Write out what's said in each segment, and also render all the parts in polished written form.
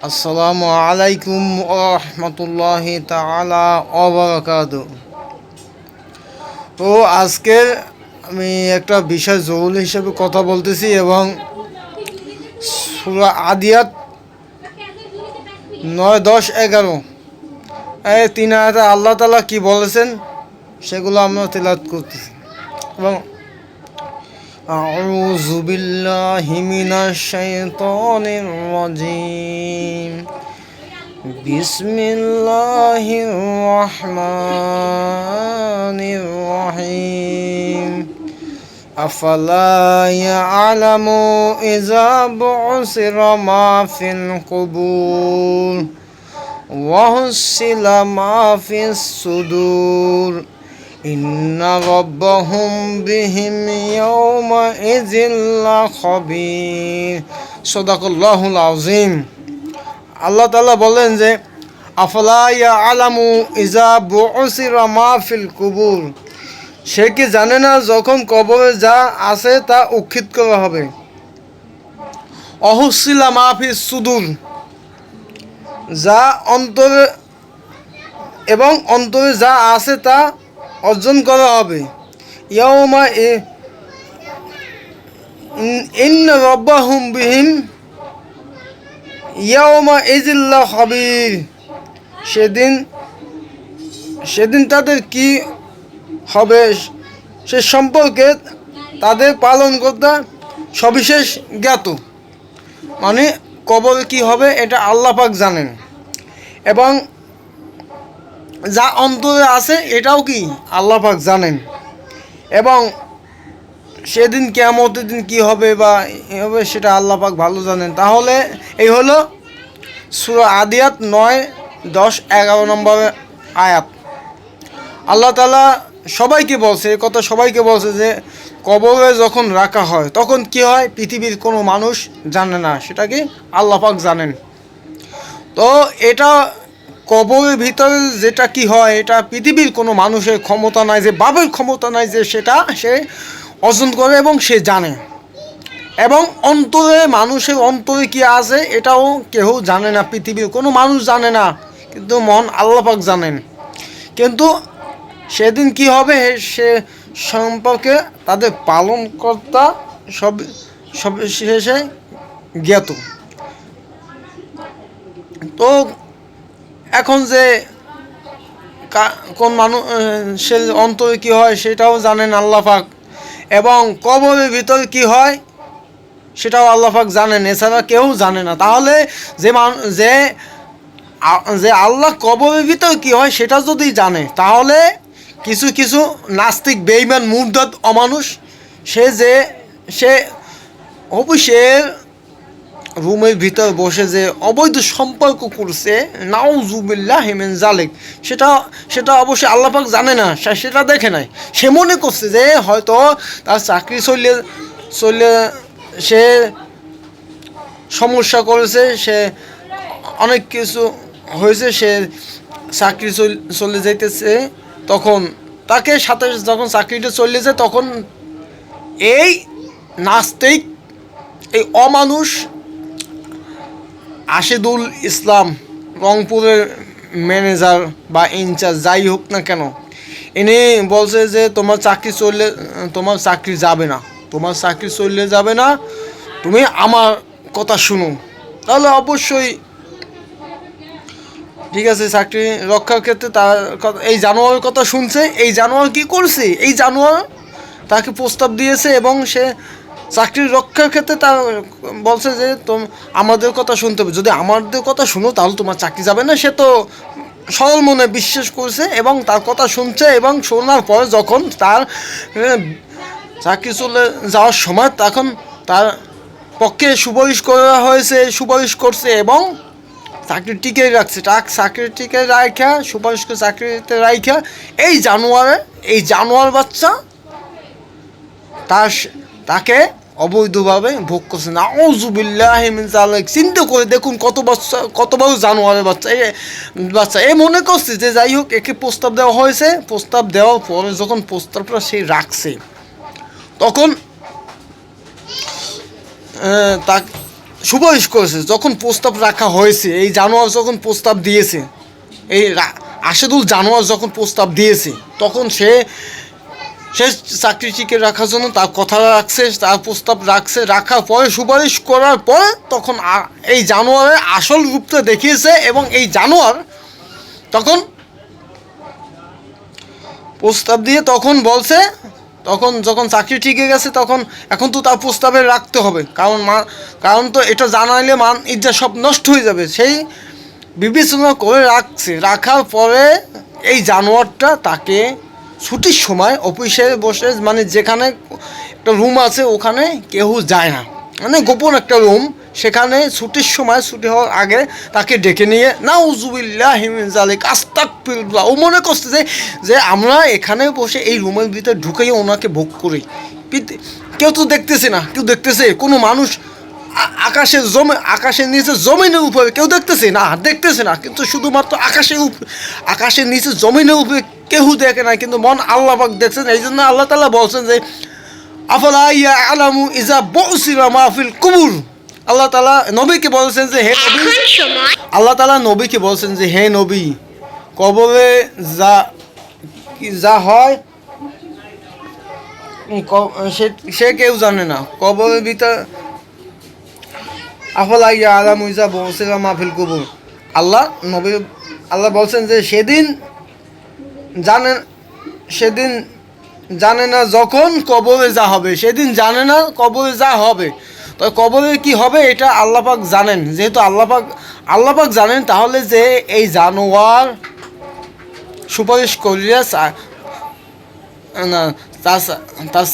আসসালামু আলাইকুম রহমতুল্লাহি তাআলা ওয়া বারাকাতুহু। তো আজকে আমি একটা বিষয় জরুরি হিসেবে কথা বলতেছি এবং সূরা আদিয়াত 9, 10, 11 এই 3 আয়াতে আল্লাহ তাআলা কি বলেছেন সেগুলো আমরা তেলাওয়াত করতেছি এবং আউযু বিল্লাহি মিনাশ শাইতানির রাজিম। বিসমিল্লাহির রহমানির রহিম। আফালা ইয়ালামু ইযা বু'সিরা মা ফিল কুবুর ওয়া হুসিলা মা ফিস সুদুর ইন্না রাব্বাহুম বিহিম ইয়াওমা ইযিল লাখাবীর। সাদাকাল্লাহুল আযীম। আল্লাহ তাআলা বলেন যে আফালা ইয়ালামু ইযা বু'সিরা মা ফিল কুবুর, সে কি জানে না যখন কবরে যা আছে তা উৎখিত করা হবে। অহুসিলা মা ফিস সুদুর, যা অন্তরে এবং অন্তরে যা আছে তা অর্জন করা হবে। ইয়াউমা ইন্না রাব্বাহুম বিহিম ইয়াউমা ইযিল লাখাবীর, সেদিন তাদের কি হবে সে সম্পর্কে তাদের পালনকর্তা সবিশেষ জ্ঞাত। মানে কবরে কি হবে এটা আল্লাহ পাক জানেন এবং যা অন্তরে আছে এটাও কি আল্লাহ পাক জানেন এবং সেদিন কিয়ামতের দিন কি হবে বা হবে সেটা আল্লাহ পাক ভালো জানেন। তাহলে এই হলো সূরা আদিয়াত 9, 10, 11 নম্বর আয়াত। আল্লাহ তাআলা সবাইকে বলছে, এই কথা সবাইকে বলছে যে কবরে যখন রাখা হয় তখন কি হয় পৃথিবীর কোনো মানুষ জানে না, সেটা কি আল্লাহ পাক জানেন। তো এটা কবরের ভিতরে যেটা কি হয় এটা পৃথিবীর কোনো মানুষের ক্ষমতা নাই, যে বাবের ক্ষমতা নাই যে সেটা সে অর্জন করে এবং সে জানে। এবং অন্তরে মানুষের অন্তরে কি আছে এটাও কেউ জানে না, পৃথিবীর কোনো মানুষ জানে না, কিন্তু মন আল্লাহ পাক জানেন। কিন্তু সেদিন কি হবে সে সম্পর্কে তাদের পালনকর্তা সব শেষে জ্ঞাত। তো এখন যে কোন মানুষের অন্তরে কি হয় সেটাও জানেন আল্লাহ পাক এবং কবরের ভিতরে কি হয় সেটাও আল্লাহ পাক জানেন, এছাড়া কেউ জানে না। তাহলে যে আল্লাহ কবরের ভিতরে কি হয় সেটা যদি জানে, তাহলে কিছু কিছু নাস্তিক বেঈমান মুরতাদ অমানুষ সে অফিসের রুমের ভিতর বসে যে অবৈধ সম্পর্ক করছে, নাউজুবিল্লাহি মিন যালিক, সেটা অবশ্যই আল্লাহ পাক জানে না, সেটা দেখে নাই। সে মনে করছে যে হয়তো তার চাকরি চললে সে সমস্যা করেছে, সে অনেক কিছু হয়েছে, সে চাকরি চলে যাইতেছে, তখন তাকে সাথে যখন চাকরিটা চলে যায় তখন এই নাস্তিক এই অমানুষ আশিদুল ইসলাম রংপুরের ম্যানেজার বা ইনচার্জ যাই হোক না কেন, ইনি বলছে যে তোমার চাকরি যাবে না, তোমার চাকরি চললে যাবে না, তুমি আমার কথা শুনো। তাহলে অবশ্যই ঠিক আছে, চাকরি রক্ষার ক্ষেত্রে তার এই জানোয়ারের কথা শুনছে। এই জানোয়ার কি করছে, এই জানোয়ার তাকে প্রস্তাব দিয়েছে এবং সে চাকরি রক্ষার ক্ষেত্রে তার বলছে যে আমাদের কথা শুনতে হবে, যদি আমাদের কথা শুনো তাহলে তোমার চাকরি যাবে না। সে তো সরল মনে বিশ্বাস করছে এবং তার কথা শুনছে এবং শোনার পর যখন তার চাকরি চলে যাওয়ার সময় তখন তার পক্ষে সুপারিশ করছে এবং চাকরি টিকে রাখছে, চাকরি টিকে রাখা সুপারিশ করে চাকরিতে রাখা এই জানোয়ার বাচ্চা তাকে অবৈধভাবে ভোগ করছে। নাউজুবিল্লাহি মিন যালিক। চিন্তা করে দেখুন কত বড় জানোয়ারের বাচ্চা এ মনে করছে যে যাই হোক একে প্রস্তাব দেওয়া হয়েছে, প্রস্তাব দেওয়ার পরে যখন প্রস্তাবটা সে রাখছে তখন সুপারিশ করেছে, যখন প্রস্তাব রাখা হয়েছে, এই জানোয়ার যখন প্রস্তাব দিয়েছে, এই আশেদুল জানোয়ার যখন প্রস্তাব দিয়েছে, তখন সে চাকরি টিকে রাখার জন্য তার কথা রাখছে, তার প্রস্তাব রাখছে, রাখার পরে সুপারিশ করার পরে তখন এই জানোয়ারের আসল রূপটা দেখিয়েছে। এবং এই জানোয়ার তখন প্রস্তাব দিয়ে তখন বলছে, তখন যখন চাকরি টিকে গেছে, তখন এখন তো তার প্রস্তাবে রাখতে হবে, কারণ তো এটা জানাইলে মান ইজ্জত সব নষ্ট হয়ে যাবে। সেই বিবেচনা করে রাখছে, রাখার পরে এই জানোয়ারটা তাকে ছুটির সময় অফিসে বসে, মানে যেখানে একটা রুম আছে ওখানে কেউ যায় না, মানে গোপন একটা রুম, সেখানে ছুটির সময়, ছুটি হওয়ার আগে তাকে ডেকে নিয়ে নাউজুবিল্লাহি মিন যালিক আস্তাগফিরুল্লাহ, ও মনে করছে যে আমরা এখানে বসে এই রুমের ভিতরে ঢুকেই ওনাকে ভোগ করি। কেউ তো দেখতেছে না, কেউ দেখতেছে কোনো মানুষ আকাশের নিচে জমিনের উপরে কেউ দেখতেছে না, কিন্তু শুধুমাত্র আকাশের নিচে জমিনের উপরে কেউ দেখে না, কিন্তু মন আল্লাহ পাক দেখছেন। এই জন্য আল্লাহ তাআলা বলছেন যে আফালা ইয়ালামু ইজা বুসিরা মা ফিল কুবুর। আল্লাহ তাআলা নবীকে বলছেন যে হে নবী, আল্লাহ তাআলা নবীকে বলছেন যে হে নবী, কবরে যা হয় সে কেউ জানে না। কবরের ভিতর আফলা ইয়ালামু ইজা বুসিরা মা ফিল কুবুর, আল্লাহ বলছেন যে সেদিন জানে না যখন কবরে যা হবে, সেদিন জানে না কবরে যা হবে। তো কবরে কি হবে এটা আল্লাহ পাক জানেন। যেহেতু আল্লাহ পাক জানেন, তাহলে যে এই জানোয়ার সুপারিশ করিয়া তার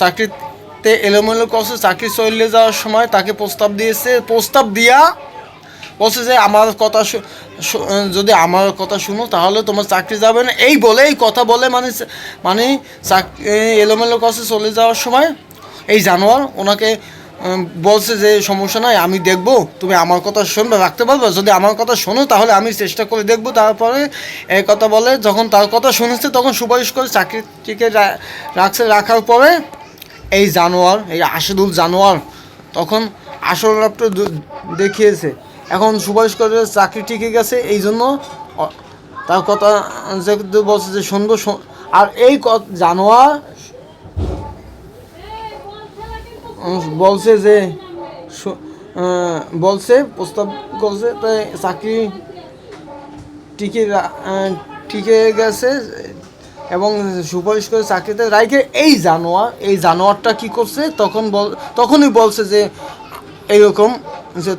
চাকরিতে এলোমেলো করছে, চাকরি চলে যাওয়ার সময় তাকে প্রস্তাব দিয়া বলছে যে আমার কথা যদি আমার কথা শুনো তাহলে তোমার চাকরি যাবে না, এই কথা বলে মানে এলোমেলো করছে। চলে যাওয়ার সময় এই জানোয়ার ওনাকে বলছে যে সমস্যা নাই, আমি দেখবো, তুমি আমার কথা শুনবে, রাখতে পারবে, যদি আমার কথা শোনো তাহলে আমি চেষ্টা করে দেখবো। তারপরে এই কথা বলে যখন তার কথা শুনেছে তখন সুপারিশ করে চাকরিটিকে রাখার পরে এই জানোয়ার, এই আশেদুল জানোয়ার তখন আসল রূপটা দেখিয়েছে। এখন সুপারিশ করে চাকরি টিকে গেছে, এই জন্য তার কথা যে বলছে যে শুনবো। আর এই জানোয়ার বলছে প্রস্তাব করছে, তাই চাকরি টিকে গেছে এবং সুপারিশ করে চাকরিতে রাখে। এই জানোয়ারটা কি করছে, তখনই বলছে যে এইরকম যে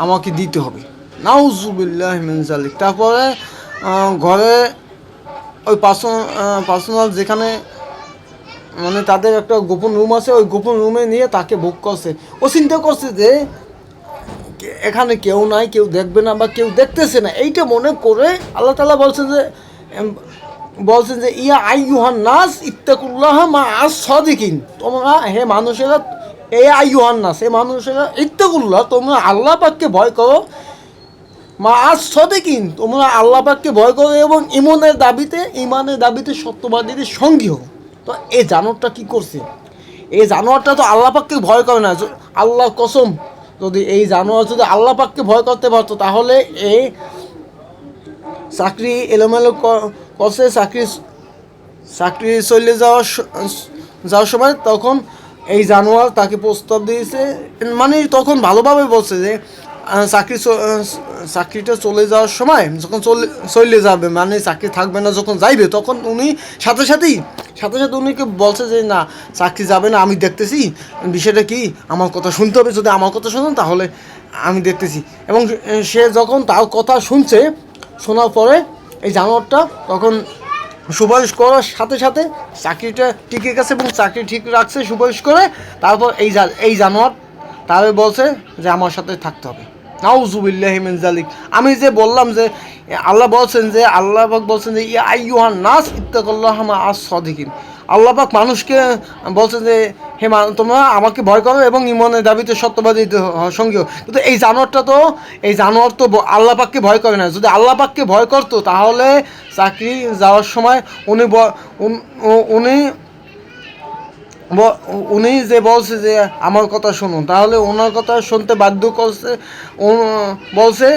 আমাকে দিতে হবে, নাউজুবিল্লাহি মিন যালিক। তারপরে ঘরে ওই পার্সোনাল যেখানে মানে তাদের একটা গোপন রুম আছে, ওই গোপন রুমে নিয়ে তাকে ভোগ করছে। ও চিন্তা করছে যে এখানে কেউ নাই, কেউ দেখবে না বা কেউ দেখতেছে না, এইটা মনে করে আল্লাহ তাআলা বলছেন যে ইয়া আইয়ুহান নাস ইত্তাকুল্লাহ মা আস-সাদিকিন, তোমরা হে মানুষেরা, এই আইয়ুহান নাস, হে মানুষেরা, ইত্তাকুল্লাহ, তোমরা আল্লাহ পাককে ভয় করো, মা আস-সাদিকিন, তোমরা আল্লাহ পাককে ভয় করো এবং ইমানের দাবিতে সত্যবাদীদের সঙ্গী হও। তো এই জানোয়ারটা কি করছে, এই জানোয়ারটা তো আল্লাহ পাককে ভয় করে না। আল্লাহর কসম, যদি এই জানোয়ার যদি আল্লাহ পাককে ভয় করতে পারতো তাহলে এই চাকরি এলোমেলো করছে, চাকরি চলে যাওয়ার সময় তখন এই জানোয়ার তাকে প্রস্তাব দিয়েছে, মানে তখন ভালোভাবে বলছে যে চাকরিটা চলে যাওয়ার সময় যখন চলে যাবে, মানে চাকরি থাকবে না যখন যাইবে, তখন উনি সাথে সাথে উনিকে বলছে যে না, চাকরি যাবে না, আমি দেখতেছি বিষয়টা কি, আমার কথা শুনতে হবে, যদি আমার কথা শুনুন তাহলে আমি দেখতেছি। এবং সে যখন তার কথা শোনার পরে এই জানোয়ারটা তখন সুপারিশ করার সাথে সাথে চাকরিটা টিকে গেছে এবং চাকরি ঠিক রাখছে সুপারিশ করে। তারপর এই জানোয়ার তাহলে বলছে যে আমার সাথে থাকতে হবে, নাউজুবিল্লাহি মিন যালিক। আমি যে বললাম যে আল্লাহ পাক বলছেন যে ইয়া আইয়ুহান নাস ইত্তাকুল্লাহ মা আস-সাদিকিন, আল্লাহ পাক মানুষকে বলছেন যে হে তোমরা আমাকে ভয় করো এবং ইমানের দাবিতে সত্যবাদী সঙ্গী। কিন্তু এই জানোয়ার তো আল্লাহ পাককে ভয় করে না। যদি আল্লাহ পাককে ভয় করতো তাহলে চাকরি যাওয়ার সময় উনি উনি যে বলছে যে আমার কথা শুনুন, তাহলে ওনার কথা শুনতে বাধ্য করছে। বলছে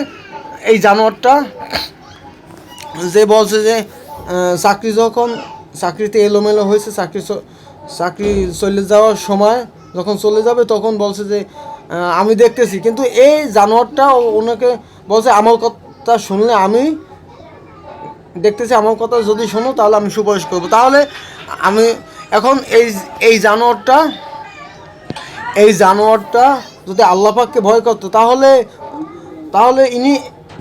এই জানোয়ারটা যে বলছে যে চাকরি যখন চাকরিতে এলোমেলো হয়েছে, চাকরি চলে যাওয়ার সময় যখন চলে যাবে তখন বলছে যে আমি দেখতেছি, কিন্তু এই জানোয়ারটা ওনাকে বলছে আমার কথা শুনলে আমি দেখতেছি, আমার কথা যদি শোনো তাহলে আমি সুপারিশ করবো। তাহলে আমি এখন এই জানোয়ারটা যদি আল্লাহ পাককে ভয় করতো, তাহলে তাহলে ইনি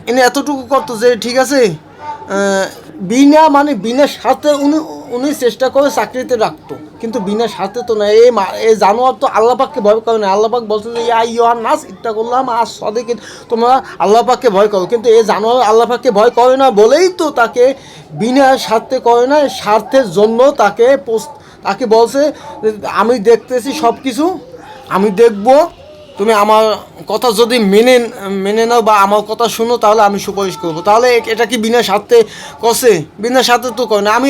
ইনি এতটুকু করতো যে ঠিক আছে, বিনা স্বার্থে উনি উনি চেষ্টা করে চাকরিতে রাখতো, কিন্তু বিনা স্বার্থে তো না। এই জানোয়ার তো আল্লাহ পাককে ভয় করে না। আল্লাহ পাক বলছে যে ইয়া নাস ইট্টা করলাম আর সদেকে, তোমরা আল্লাহ পাককে ভয় করো, কিন্তু এই জানোয়ার আল্লাহ পাককে ভয় করে না বলেই তো তাকে বিনা স্বার্থে করে না, স্বার্থের জন্য তাকে বলছে আমি দেখতেছি সব কিছু, আমি দেখব, তুমি আমার কথা যদি মেনে নাও বা আমার কথা শুনো তাহলে আমি সুপারিশ করবো। তাহলে এটা কি বিনা স্বার্থে করছে? বিনা স্বার্থে তো করে না। আমি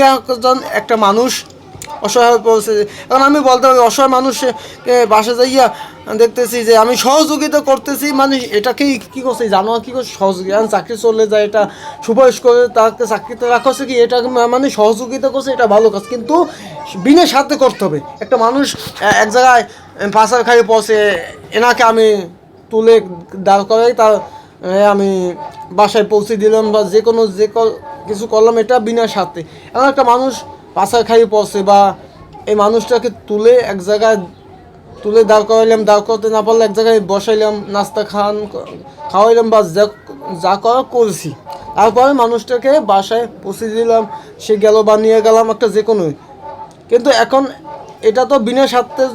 একটা মানুষ অসহায় পড়ছে, এখন আমি বলতে পারি অসহায় মানুষকে বাসা যাইয়া দেখতেছি যে আমি সহযোগিতা করতেছি, মানে এটাকেই কী করছে জানোয়ার, কী করছে সহযোগিতা, এখন চাকরি চলে যায় এটা সুপারিশ করে তাকে চাকরিতে রাখা হচ্ছে কি, এটা মানে সহযোগিতা করছে, এটা ভালো কাজ, কিন্তু বিনা স্বার্থে করতে হবে। একটা মানুষ এক জায়গায় পাশার খাই পৌঁছে, এনাকে আমি তুলে দাঁড় করাই তার আমি বাসায় পৌঁছে দিলাম বা কিছু করলাম, এটা বিনা স্বার্থে। এমন একটা মানুষ পাশার খাই পৌঁছে বা এই মানুষটাকে তুলে এক জায়গায় দাঁড় করাইলাম, দাঁড় করতে না পারলে এক জায়গায় বসাইলাম, নাস্তা খাওয়াইলাম বা যা করা করছি, তারপরে মানুষটাকে বাসায় পৌঁছে দিলাম, সে গেল বা নিয়ে গেলাম একটা যে কোনোই। কিন্তু এখন এটা তো বিনা স্বার্থে,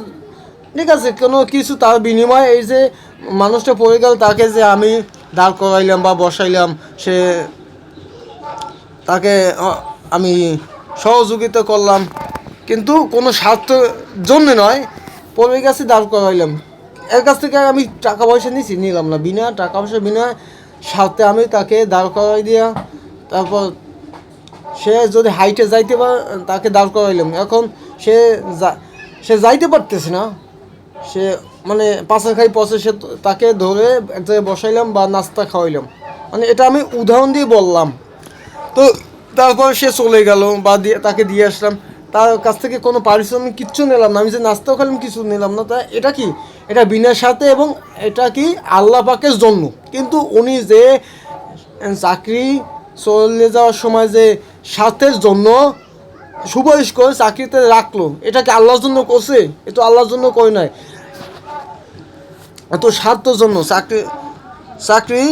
ঠিক আছে, কোনো কিছু তার বিনিময়ে এই যে মানুষটা পড়ে গেল তাকে যে আমি দাঁড় করাইলাম বা বসাইলাম, তাকে আমি সহযোগিতা করলাম, কিন্তু কোনো স্বার্থের জন্য নয়, পড়ে গেছে দাঁড় করাইলাম, এর কাছ থেকে আমি টাকা পয়সা নিলাম না, বিনা টাকা পয়সা বিনা স্বার্থে আমি তাকে দাঁড় করাই দিয়া, তারপর সে যদি হাইটে যাইতে পারে তাকে দাঁড় করাইলাম। এখন সে যাইতে পারতেছে না, সে মানে পাশার খাই পচে, সে তাকে ধরে এক জায়গায় বসাইলাম বা নাস্তা খাওয়াইলাম, মানে এটা আমি উদাহরণ দিয়ে বললাম। তো তারপর সে চলে গেল বা তাকে দিয়ে আসলাম, তার কাছ থেকে কোনো পারিশ্রমিক কিচ্ছু নিলাম না, আমি যে নাস্তাও খেলাম কিছু নিলাম না। তা এটা কি, এটা বিনা স্বার্থে এবং এটা কি আল্লাহ পাকের জন্য। কিন্তু উনি যে চাকরি চলে যাওয়ার সময় যে স্বার্থের জন্য সুপারিশ করে চাকরিতে রাখলো, এটা কি আল্লাহর জন্য করছে? এ তো আল্লাহর জন্য করে নাই, এত স্বার্থের জন্য। চাকরি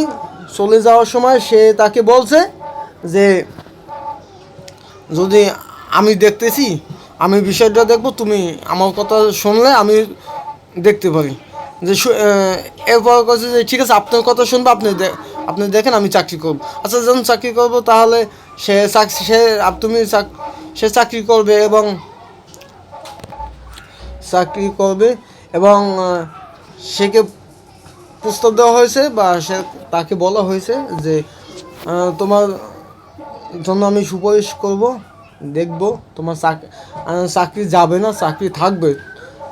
চলে যাওয়ার সময় সে তাকে বলছে যে যদি আমি দেখতেছি, আমি বিষয়টা দেখবো, তুমি আমার কথা শুনলে আমি দেখতে পারি যে এরপর কাছে যে ঠিক আছে আপনার কথা শুনবো, আপনি দেখেন আমি চাকরি করবো। আচ্ছা যখন চাকরি করবো তাহলে সে চাকরি করবে এবং সেকে প্রস্তাব দেওয়া হয়েছে বা তাকে বলা হয়েছে যে তোমার জন্য আমি সুপারিশ করব, দেখব, তোমার চাকরি যাবে না, চাকরি থাকবে,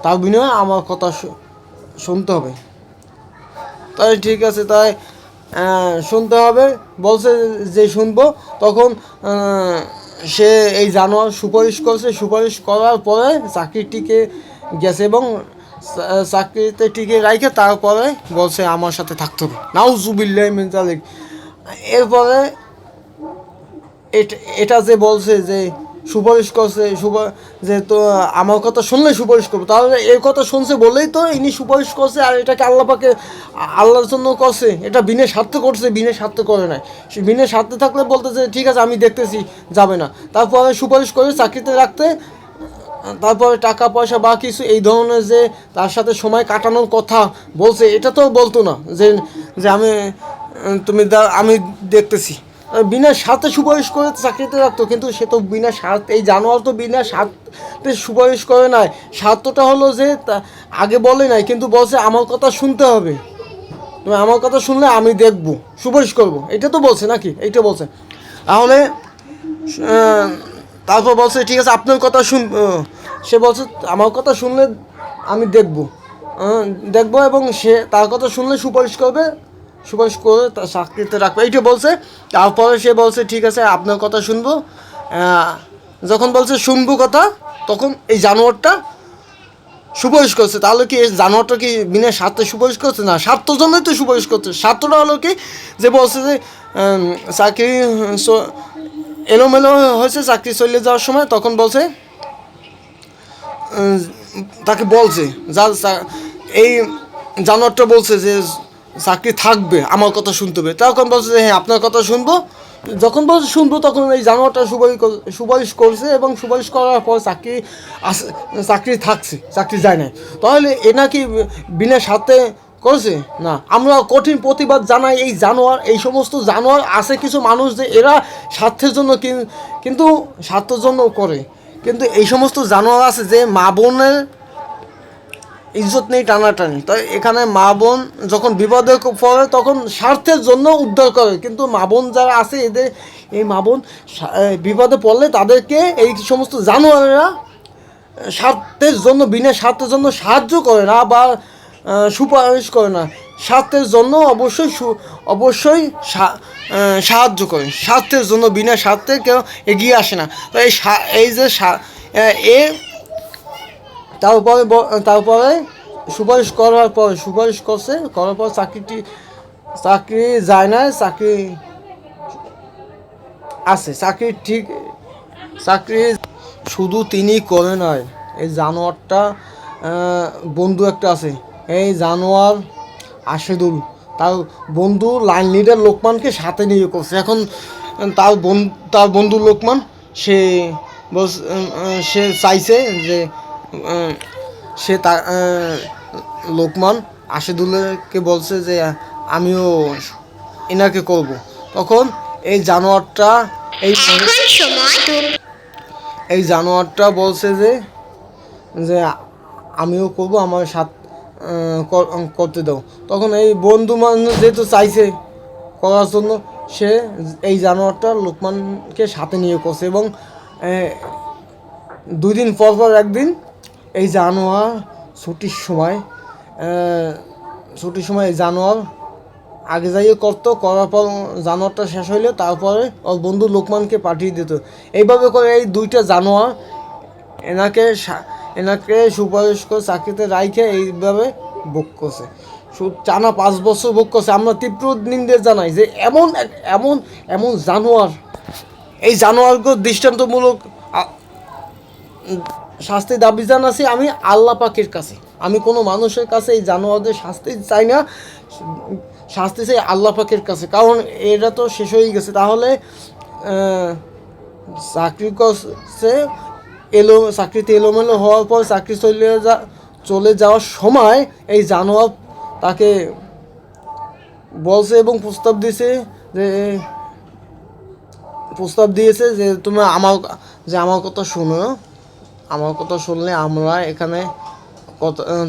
তার বিনিময়ে আমার কথা শুনতে হবে। তাই ঠিক আছে, তাই শুনতে হবে বলছে যে শুনবো। তখন সে এই জানোয়ার সুপারিশ করছে, সুপারিশ করার পরে চাকরি টিকে গেছে এবং চাকরিতে টিকে রাখে তারপরে বলছে আমার সাথে থাকতে হবে। নাউজুবিল্লাহ মিন যালিক। এরপরে এটা যে বলছে যে সুপারিশ করছে, যে তো আমার কথা শুনলে সুপারিশ করবো, তাহলে এর কথা শুনছে বলেই তো ইনি সুপারিশ করছে, আর এটাকে আল্লাহর জন্য করছে, এটা বিনা স্বার্থে করছে, বিনা স্বার্থে করে নাই। বিনা স্বার্থে থাকলে বলতেছে ঠিক আছে আমি দেখতেছি, যাবে না, তারপরে সুপারিশ করে চাকরিতে রাখতে, তারপরে টাকা পয়সা বা কিছু এই ধরনের যে তার সাথে সময় কাটানোর কথা বলছে, এটা তো বলতো না যে যে আমি দেখতেছি। বিনা স্বার্থে সুপারিশ করে চাকরিতে রাখতো, কিন্তু সে তো বিনা স্বার্থ, এই জানোয়ার তো বিনা স্বার্থে সুপারিশ করে নাই। স্বার্থটা হলো যে আগে বলে নাই, কিন্তু বলছে আমার কথা শুনতে হবে, তুমি আমার কথা শুনলে আমি দেখব, সুপারিশ করব, এটা তো বলছে নাকি, এইটা বলছে। তাহলে তারপর বলছে ঠিক আছে আপনার কথা সে বলছে আমার কথা শুনলে আমি দেখবো এবং সে তার কথা শুনলে সুপারিশ করে তার চাকরিতে রাখবে, এইটা বলছে। তারপরে সে বলছে ঠিক আছে আপনার কথা শুনবো। যখন বলছে শুনবো কথা, তখন এই জানোয়ারটা সুপারিশ করছে। তাহলে কি এই জানোয়ারটা কি বিনা স্বার্থে সুপারিশ করছে? না, স্বার্থর জন্যই তো সুপারিশ করছে। স্বার্থটা হলো কি, যে বলছে যে চাকরি এলোমেলো হয়েছে চাকরি চলে যাওয়ার সময়, তখন বলছে তাকে বলছে এই জানোয়ারটা বলছে যে চাকরি থাকবে, আমার কথা শুনতে হবে। তখন বলছে যে হ্যাঁ আপনার কথা শুনবো। যখন বলছে শুনবো, তখন এই জানোয়ারটা সুপারিশ করছে এবং সুপারিশ করার পর চাকরি থাকছে, চাকরি যায় নাই। তাহলে এ নাকি বিনা স্বার্থে করেছে? না, আমরা কঠিন প্রতিবাদ জানাই। এই সমস্ত জানোয়ার আছে কিছু মানুষ যে এরা স্বার্থের জন্য কিন্তু স্বার্থের জন্য করে, কিন্তু এই সমস্ত জানোয়ার আছে যে মা বোনের ইজ্জত নেই, টানাটানি। তাই এখানে মা বোন যখন বিপদে পড়ে তখন স্বার্থের জন্য উদ্ধার করে, কিন্তু মা বোন যারা আছে এই মা বোন বিপদে পড়লে তাদেরকে এই সমস্ত জানোয়ারেরা স্বার্থের জন্য, বিনা স্বার্থের জন্য সাহায্য করে না বা সুপারিশ করে না। স্বার্থের জন্য অবশ্যই সাহায্য করে। স্বার্থের জন্য বিনা স্বার্থে কেউ এগিয়ে আসে না। তো এই যে তারপরে সুপারিশ করার পর চাকরি যায় না, চাকরি আছে, চাকরি শুধু তিনি করে নয়, এই জানোয়ারটা বন্ধু একটা আছে, এই জানোয়ার আশেদুল তার বন্ধু লাইন লিডার লোকমানকে সাথে নিয়ে করছে। এখন তার বন্ধু লোকমান সে চাইছে যে লোকমান আশেদুলকে বলছে যে আমিও এনাকে করব। তখন এই জানোয়ারটা বলছে যে আমিও করবো, আমার করতে দাও। তখন এই বন্ধু মানুষ যেহেতু চাইছে করার জন্য, সে এই জানোয়ারটা লোকমানকে সাথে নিয়ে করছে। এবং 2 দিন পর একদিন এই জানোয়ার ছুটির সময় এই জানোয়ার আগে যাইয়ে করার পর জানোয়ারটা শেষ হইলে তারপরে ওর বন্ধু লোকমানকে পাঠিয়ে দিত। এইভাবে করে এই 2টা জানোয়ার এনাকে সুপারিশ করে চাকরিতে রাইখে এইভাবে ভোগ করছে। টানা 5 বছর ভোগ করছে। আমরা তীব্র নিন্দে জানাই যে এমন জানোয়ার, এই জানোয়ারগুলো দৃষ্টান্তমূলক শাস্তি দাবি জানাচ্ছি আমি আল্লাহ পাকের কাছে। আমি কোনো মানুষের কাছে এই জানোয়ারদের শাস্তি চাই না, শাস্তি চাই আল্লাহ পাকের কাছে। কারণ এটা তো শেষ হয়ে গেছে। তাহলে চাকরিতে এলোমেলো হওয়ার পর চাকরি চলে যাওয়ার সময় এই জানোয়ার তাকে বলছে এবং প্রস্তাব দিয়েছে যে তুমি আমার কথা শোনো, আমার কথা শুনলে আমরা এখানে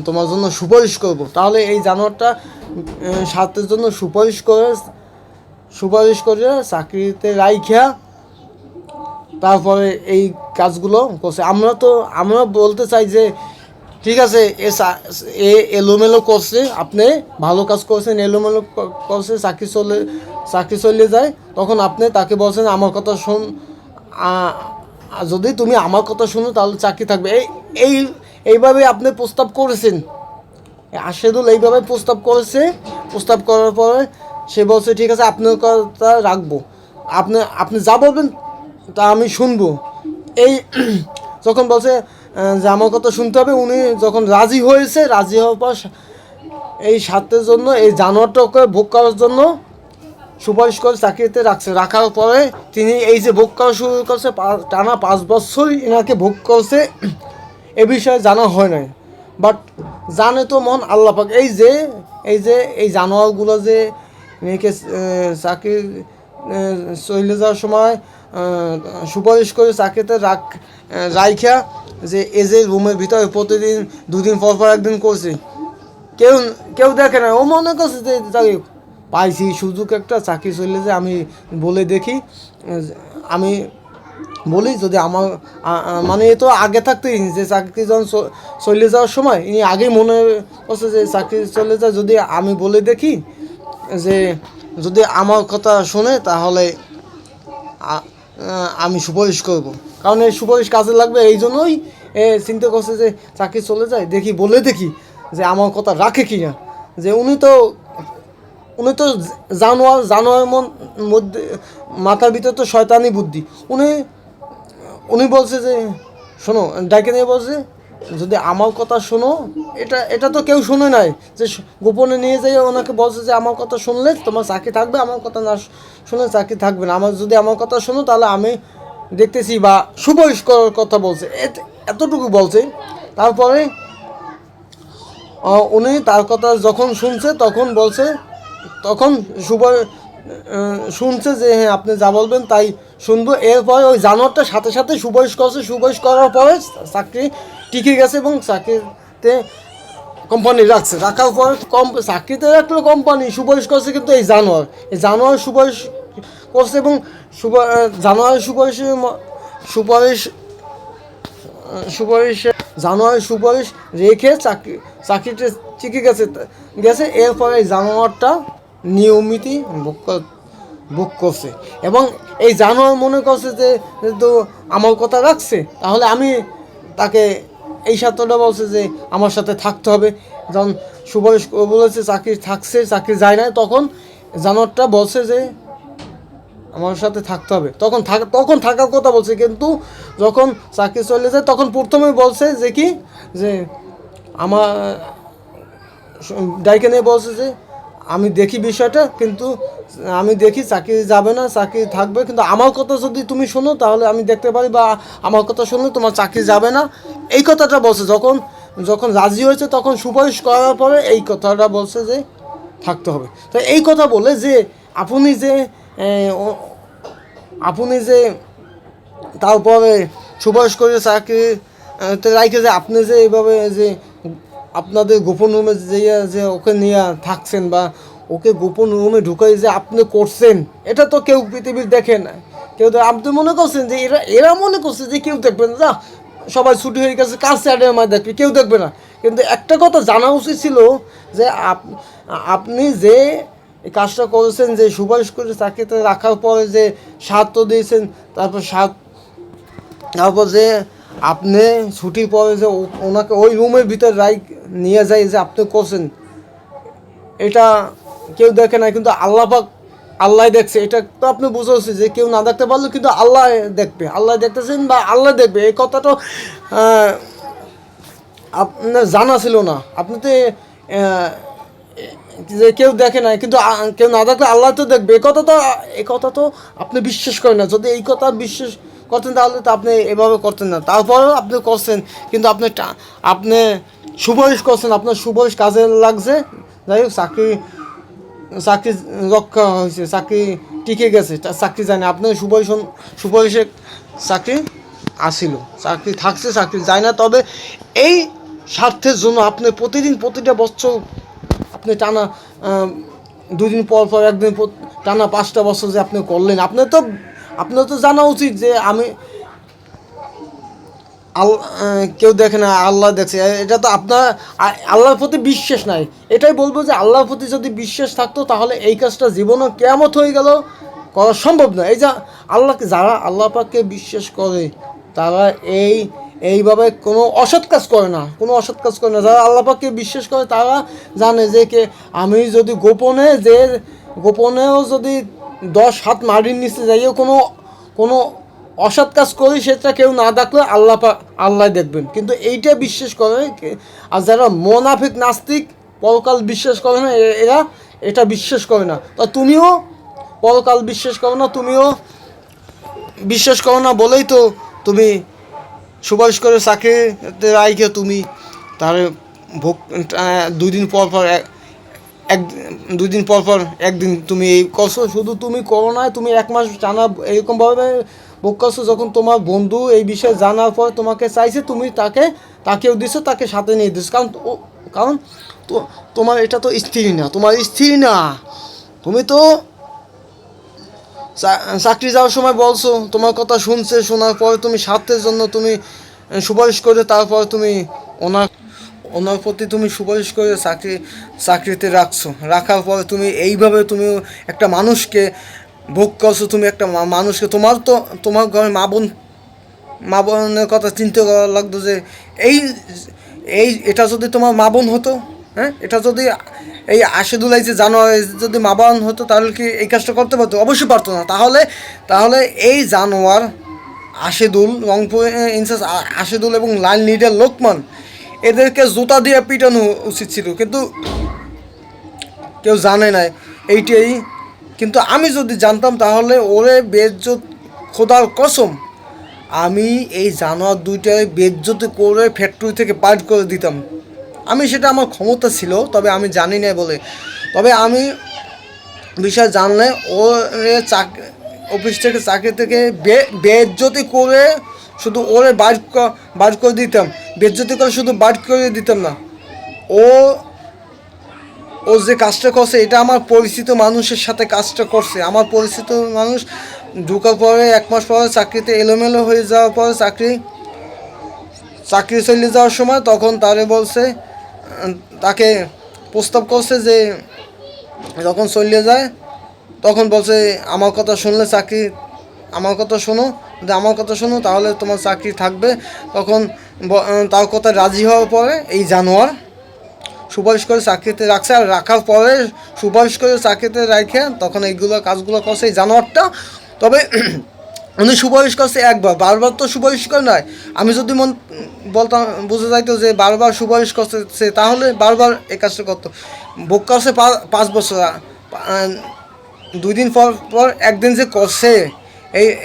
তোমার জন্য সুপারিশ করব। তাহলে এই জানোয়ারটা স্বার্থের জন্য সুপারিশ করে চাকরিতে রাইখা তারপরে এই কাজগুলো করছে। আমরা বলতে চাই যে ঠিক আছে, এলোমেলো করছে, আপনি ভালো কাজ করছেন, এলোমেলো করছে, চাকরি চলে যায়, তখন আপনি তাকে বলছেন আমার কথা যদি তুমি আমার কথা শুনো তাহলে চাকরি থাকবে। এইভাবে আপনি প্রস্তাব করেছেন, আশেদুল এইভাবে প্রস্তাব করার পরে সে বলছে ঠিক আছে আপনার কথা রাখবো, আপনি যা বলবেন তা আমি শুনবো। যখন বলছে যে আমার কথা শুনতে হবে, উনি যখন রাজি হওয়ার পর এই স্বার্থের জন্য এই জানোয়ারটাকে ভোগ করার জন্য সুপারিশ করে চাকরিতে রাখার পরে তিনি এই যে ভোগ করা শুরু করছে, টানা 5 বছর এনাকে ভোগ করছে। এ বিষয়ে জানা হয় নাই, বাট জানে তো মন আল্লাহ পাক। এই জানোয়ারগুলো যে মেয়েকে চাকরি চলে যাওয়ার সময় সুপারিশ করে চাকরিতে রাইখা যে রুমের ভিতরে প্রতিদিন 2 দিন পর একদিন করছে, কেউ দেখে না। ও মনে করছে যে পাইছি সুযোগ একটা, চাকরি চলে যায়, আমি বলে দেখি, আমি বলি যদি আমার মানে এ তো আগে থাকতেই যে চাকরি যখন চলে যাওয়ার সময় ইনি আগেই মনে করছে যে চাকরি চলে যায়, যদি আমি বলে দেখি যে যদি আমার কথা শোনে তাহলে আমি সুপারিশ করব, কারণ এই সুপারিশ কাজে লাগবে। এই জন্যই চিন্তা করছে যে চাকরি চলে যায়, দেখি বলে দেখি যে আমার কথা রাখে কি না। যে উনি তো জানোয়ার, জানোয়ারের মধ্যে মাথার ভিতরে তো শয়তানি বুদ্ধি। উনি উনি বলছে যে শোনো, ডাইকে নিয়ে বলছে যদি আমার কথা শোনো, এটা তো কেউ শুনে নাই যে গোপনে নিয়ে যাই ওনাকে বলছে যে আমার কথা শুনলে তোমার চাকরি থাকবে, আমার কথা না শুনলে চাকরি থাকবে না, যদি আমার কথা শোনো তাহলে আমি দেখতেছি, বা সুপারিশ করার কথা বলছে, এতটুকু বলছে। তারপরে উনি তার কথা যখন শুনছে তখন বলছে, তখন শুনছে যে হ্যাঁ আপনি যা বলবেন তাই শুনবো। এরপরে ওই জানোয়ারটা সাথে সাথে সুপারিশ করছে, সুপারিশ করার পরে চাকরি টিকে গেছে এবং চাকরিতে কোম্পানি রাখার পর চাকরিতে রাখলো কোম্পানি, সুপারিশ করছে কিন্তু এই জানোয়ার সুপারিশ করছে এবং জানোয়ারের সুপারিশ সুপারিশ জানোয়ারের সুপারিশ রেখে চাকরিতে টিকে গেছে। এরপরে এই জানোয়ারটা নিয়মিতই বুক করছে এবং এই জানোয়ার মনে করছে যে যেহেতু আমার কথা রাখছে তাহলে আমি তাকে এই সাথটা বলছে যে আমার সাথে থাকতে হবে। যখন সুপারিশ বলেছে চাকরি থাকছে, চাকরি যায় না, তখন জানোয়ারটা বলছে যে আমার সাথে থাকতে হবে, তখন থাকার কথা বলছে। কিন্তু যখন চাকরি চলে যায় তখন প্রথমে বলছে যে কি যে আমার ডাইকে নিয়ে বলছে যে আমি দেখি বিষয়টা, কিন্তু আমি দেখি চাকরি যাবে না, চাকরি থাকবে, কিন্তু আমার কথা যদি তুমি শোনো তাহলে আমি দেখতে পারি, বা আমার কথা শুনলে তোমার চাকরি যাবে না, এই কথাটা বলছে। যখন রাজি হয়েছে তখন সুপারিশ করার পরে এই কথাটা বলছে যে থাকতে হবে। তো এই কথা বলে যে আপনি যে তারপরে সুপারিশ করে চাকরি রাইখে যে আপনি যে এইভাবে যে আপনাদের গোপন রুমে যে ওকে নিয়ে থাকছেন বা ওকে গোপন রুমে ঢুকাই যে আপনি করছেন, এটা তো কেউ পৃথিবীর দেখে না। কেউ তো আপনি মনে করছেন যে এরা মনে করছে যে কেউ দেখবে না, যা সবাই ছুটি হয়ে গেছে, কাজ স্যারের আমার দেখবে, কেউ দেখবে না। কিন্তু একটা কথা জানা উচিত ছিল যে আপনি যে এই কাজটা করেছেন, যে সুপারিশ করে চাকরিতে রাখার পরে যে স্বার্থ দিয়েছেন, তারপর যে আপনি ছুটির পরে যে ওনাকে ওই রুমের ভিতরে নিয়ে যায় যে আপনি করছেন, এটা কেউ দেখে না, কিন্তু আল্লাহ দেখছে। এটা তো আপনি বুঝে উচিত যে কেউ না দেখতে পারলেও কিন্তু আল্লাহ দেখবে, আল্লাহ দেখতেছেন বা আল্লাহ দেখবে, এই কথাটা আপনার জানা ছিল না। আপনি তো যে কেউ দেখে না, কিন্তু কেউ না দেখলে আল্লাহ তো দেখবে, এই কথা তো আপনি বিশ্বাস করেন না। যদি এই কথা বিশ্বাস করতেন তাহলে তো আপনি এভাবে করতেন না, তারপরেও আপনি করছেন। কিন্তু আপনি সুপারিশ করছেন, আপনার সুপারিশ কাজে লাগছে, যাই হোক চাকরি রক্ষা হয়েছে, চাকরি টিকে গেছে, চাকরি যায় না। আপনার সুপারিশে চাকরি আসিল, চাকরি থাকছে, চাকরি যায় না। তবে এই স্বার্থের জন্য আপনি প্রতিটা বছর আপনি টানা 2 দিন পর একদিন টানা 5টা বছর যে আপনি করলেন, আপনার তো জানা উচিত যে আমি কেউ দেখে না, আল্লাহ দেখছে। এটা তো আপনার আল্লাহর প্রতি বিশ্বাস নাই। এটাই বলবো যে আল্লাহর প্রতি যদি বিশ্বাস থাকতো তাহলে এই কাজটা জীবনও কেয়ামত হয়ে গেল করা সম্ভব না। এই যে যারা আল্লাহ পাককে বিশ্বাস করে তারা এইভাবে কোনো অসৎ কাজ করে না, যারা আল্লাহ পাককে বিশ্বাস করে তারা জানে যে আমি যদি গোপনেও যদি 10 হাত মাটির নিচে যাইও কোনো অসৎ কাজ করি, সেটা কেউ না দেখলে আল্লাহ দেখবেন। কিন্তু এইটা বিশ্বাস করে। আর যারা মোনাফিক নাস্তিক পরকাল বিশ্বাস করে না, এরা এটা বিশ্বাস করে না। তো তুমিও পরকাল বিশ্বাস করো না, বলেই তো তুমি সুপারিশ করে চাকরিতে রাইখে তুমি তার দুই দিন পর 1 দিন তুমি এই করছো। শুধু তুমি করো না, তুমি 1 মাস টানা এরকমভাবে ভোগ করছো। যখন তোমার বন্ধু এই বিষয়ে জানার পর তোমাকে চাইছে, তুমি তাকেও দিছো, তাকে সাথে নিয়ে দিছো, কারণ তোমার এটা তো স্ত্রী না, তুমি তো চাকরি যাওয়ার সময় বলছো, তোমার কথা শুনছে, শোনার পরে তুমি স্বার্থের জন্য তুমি সুপারিশ করে তারপর তুমি ওনার ওনার প্রতি তুমি সুপারিশ করে চাকরিতে রাখছো, রাখার পরে তুমি এইভাবে তুমি একটা মানুষকে ভোগ করছো, তুমি একটা মানুষকে, তোমার তো তোমার ঘরে মা বোনের কথা চিন্তা করা লাগতো যে এই এই এটা যদি তোমার মা বোন হতো, হ্যাঁ, এটা যদি এই আশিদুলাই যে জানোয়ার যদি মা বোন হতো তাহলে কি এই কাজটা করতে পারতো? অবশ্যই পারতো না। তাহলে এই জানোয়ার আশিদুল, রংপুর ইনচার্জ আশিদুল এবং লাইন লিডার লোকমান, এদেরকে জুতা দিয়ে পিটানো উচিত ছিল, কিন্তু কেউ জানে না এইটাই। কিন্তু আমি যদি জানতাম তাহলে ওরে বেজ্জত, খোদার কসম, আমি এই জানোয়ার দুইটায় বেজ্জতি করে ফ্যাক্টরি থেকে বাইর করে দিতাম। আমি সেটা আমার ক্ষমতা ছিল, তবে আমি জানি না বলে। তবে আমি বিষয় জানলে ওরে অফিস থেকে চাকরি থেকে বেজ্জতি করে শুধু ওরে বাইর করে দিতাম। বেজ্জতি করে শুধু বাইর করে দিতাম না, ও ও যে কাজটা করছে এটা আমার পরিচিত মানুষের সাথে কাজটা করছে। আমার পরিচিত মানুষ ঢোকার পরে 1 মাস পরে চাকরিতে এলোমেলো হয়ে যাওয়ার পরে চাকরি চলে যাওয়ার সময় তখন তারে বলছে, তাকে প্রস্তাব করছে যে যখন চলে যায় তখন বলছে আমার কথা শুনলে চাকরি, আমার কথা শোনো, যদি আমার কথা শোনো তাহলে তোমার চাকরি থাকবে। তখন তার কথা রাজি হওয়ার পরে এই জানোয়ার সুপারিশ করে চাকরিতে রাখছে, আর রাখার পরে সুপারিশ করে চাকরিতে রাখে তখন এইগুলো কাজগুলো করছে এই জানোয়ারটা। তবে উনি সুপারিশ করছে একবার, বারবার তো সুপারিশ করে নয়। আমি যদি বলতাম, বুঝে যাইতো যে বারবার সুপারিশ করছে তাহলে বারবার এই কাজটা করতো। বুক করছে 5 বছর, 2 দিন পর পর একদিন যে করছে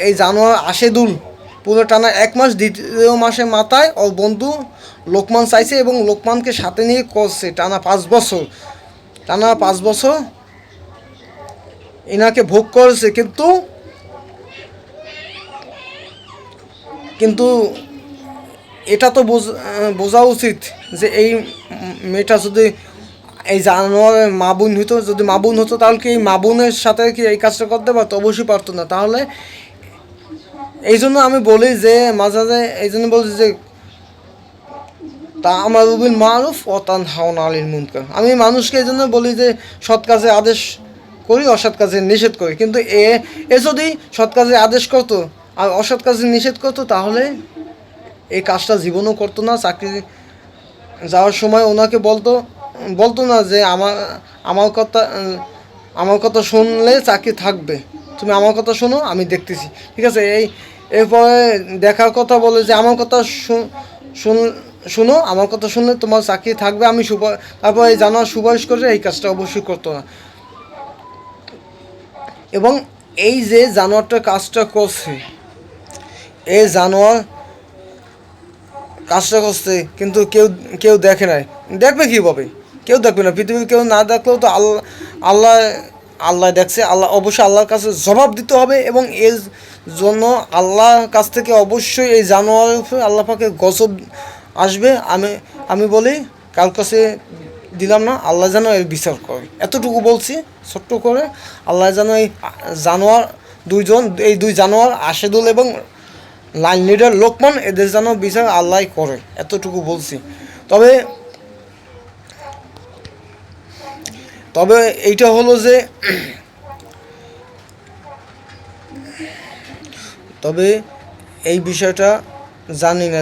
এই জানোয়ার আশেদুল পুরো টানা 1 মাস, দ্বিতীয় মাসের মাথায় ওর বন্ধু লোকমান চাইছে এবং লোকমানকে সাথে নিয়ে করছে টানা 5 বছর, টানা 5 বছর এনাকে ভোগ করেছে। কিন্তু কিন্তু এটা তো বোঝা উচিত যে এই মেয়েটা যদি এই জানোয়ারের মা বোন হতো, যদি মা বোন হতো তাহলে কি এই মা বোনের সাথে কি এই কাজটা করতে পারতো? অবশ্যই পারতো না। তাহলে এই জন্য আমি বলি যে মাঝে মাঝে এই জন্য বলছি যে তা আমার বিল মারুফ ও তানহাউনা আনিল মুনকার। আমি মানুষকে এই জন্য বলি যে সৎ কাজে আদেশ করি, অসৎ কাজে নিষেধ করি। কিন্তু এ যদি সৎ কাজে আদেশ করতো আর অসৎ কাজে নিষেধ করতো তাহলে এই কাজটা জীবনও করতো না। চাকরি যাওয়ার সময় ওনাকে বলতো না যে আমার কথা শুনলে চাকরি থাকবে, তুমি আমার কথা শোনো, আমি দেখতেছি, ঠিক আছে। এরপরে দেখার কথা বলে যে আমার কথা শোনো, আমার কথা শুনলে তোমার চাকরি থাকবে, আমি তারপর এই জানোয়ার সুপারিশ করে এই কাজটা অবশ্যই করতো না। এবং এই যে জানোয়ারটা কাজটা করছে, এই জানোয়ার কাজটা করছে কিন্তু কেউ দেখে নাই। দেখবে কীভাবে? কেউ দেখবে না। পৃথিবীর কেউ না দেখলেও তো আল্লাহ আল্লাহ দেখছে। অবশ্যই আল্লাহর কাছে জবাব দিতে হবে এবং এর জন্য আল্লাহর কাছ থেকে অবশ্যই এই জানোয়ারের উপরে আল্লাহ পাকের গজব আসবে। আমি বলি কার কাছে দিলাম না, আল্লাহ যেন এর বিচার করে। এতটুকু বলছি ছোট্ট করে। আল্লাহ যেন এই জানোয়ার এই দুই জানোয়ার আশেদুল এবং লাইন লিডার লোকমান, এদের যেন বিচার আল্লাহ করে, এতটুকু বলছি। তবে এইটা হলো যে তবে এই বিষয়টা জানি না।